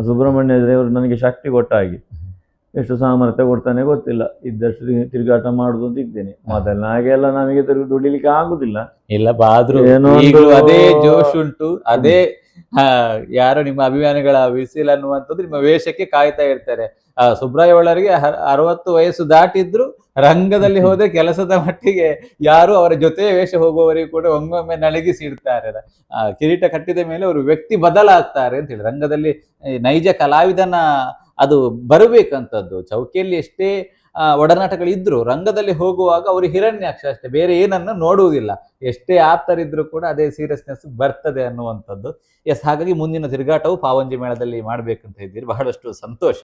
ಸುಬ್ರಹ್ಮಣ್ಯ ದೇವರು ನನಗೆ ಶಕ್ತಿ ಕೊಟ್ಟಾಗಿ ಎಷ್ಟು ಸಾಮರ್ಥ್ಯ ಕೊಡ್ತಾನೆ ಗೊತ್ತಿಲ್ಲ. ಇದ್ದಷ್ಟು ತಿರುಗಾಟ ಮಾಡುದು ಅಂತ ಇದ್ದೇನೆ. ಮೊದಲ ಹಾಗೆಲ್ಲ ನಮಗೆ ದುಡಿಲಿಕ್ಕೆ ಆಗುದಿಲ್ಲ. ಇಲ್ಲ ಬಾದ್ರು ಅದೇ ಜೋಶ್ ಉಂಟು. ಅದೇ ಯಾರೋ ನಿಮ್ಮ ಅಭಿಮಾನಿಗಳ ವಿಸಿಲ್ ಅನ್ನುವಂಥದ್ದು ನಿಮ್ಮ ವೇಷಕ್ಕೆ ಕಾಯ್ತಾ ಇರ್ತಾರೆ. ಸುಬ್ರಾಯ ಒಳ್ಳರಿಗೆ 60 ವಯಸ್ಸು ದಾಟಿದ್ರು ರಂಗದಲ್ಲಿ ಹೋದ್ರೆ ಕೆಲಸದ ಮಟ್ಟಿಗೆ ಯಾರು ಅವರ ಜೊತೆ ವೇಷ ಹೋಗುವವರಿಗೂ ಕೂಡ ಒಮ್ಮೊಮ್ಮೆ ನಲಗಿಸಿ ಇಡ್ತಾರೆ. ಕಿರೀಟ ಕಟ್ಟಿದ ಮೇಲೆ ಅವರು ವ್ಯಕ್ತಿ ಬದಲಾಗ್ತಾರೆ ಅಂತ ಹೇಳಿ. ರಂಗದಲ್ಲಿ ನೈಜ ಕಲಾವಿದನ ಅದು ಬರಬೇಕಂತದ್ದು. ಚೌಕಿಯಲ್ಲಿ ಎಷ್ಟೇ ಒಡನಾಟಗಳಿದ್ರು ರಂಗದಲ್ಲಿ ಹೋಗುವಾಗ ಅವರು ಹಿರಣ್ಯಾಕ್ಷ ಅಷ್ಟೇ, ಬೇರೆ ಏನನ್ನು ನೋಡುವುದಿಲ್ಲ. ಎಷ್ಟೇ ಆಪ್ತರಿದ್ರು ಕೂಡ ಅದೇ ಸೀರಿಯಸ್ನೆಸ್ ಬರ್ತದೆ ಅನ್ನುವಂಥದ್ದು. ಹಾಗಾಗಿ ಮುಂದಿನ ತಿರುಗಾಟವು ಪಾವಂಜಿ ಮೇಳದಲ್ಲಿ ಮಾಡ್ಬೇಕಂತ ಇದ್ದೀರಿ. ಬಹಳಷ್ಟು ಸಂತೋಷ.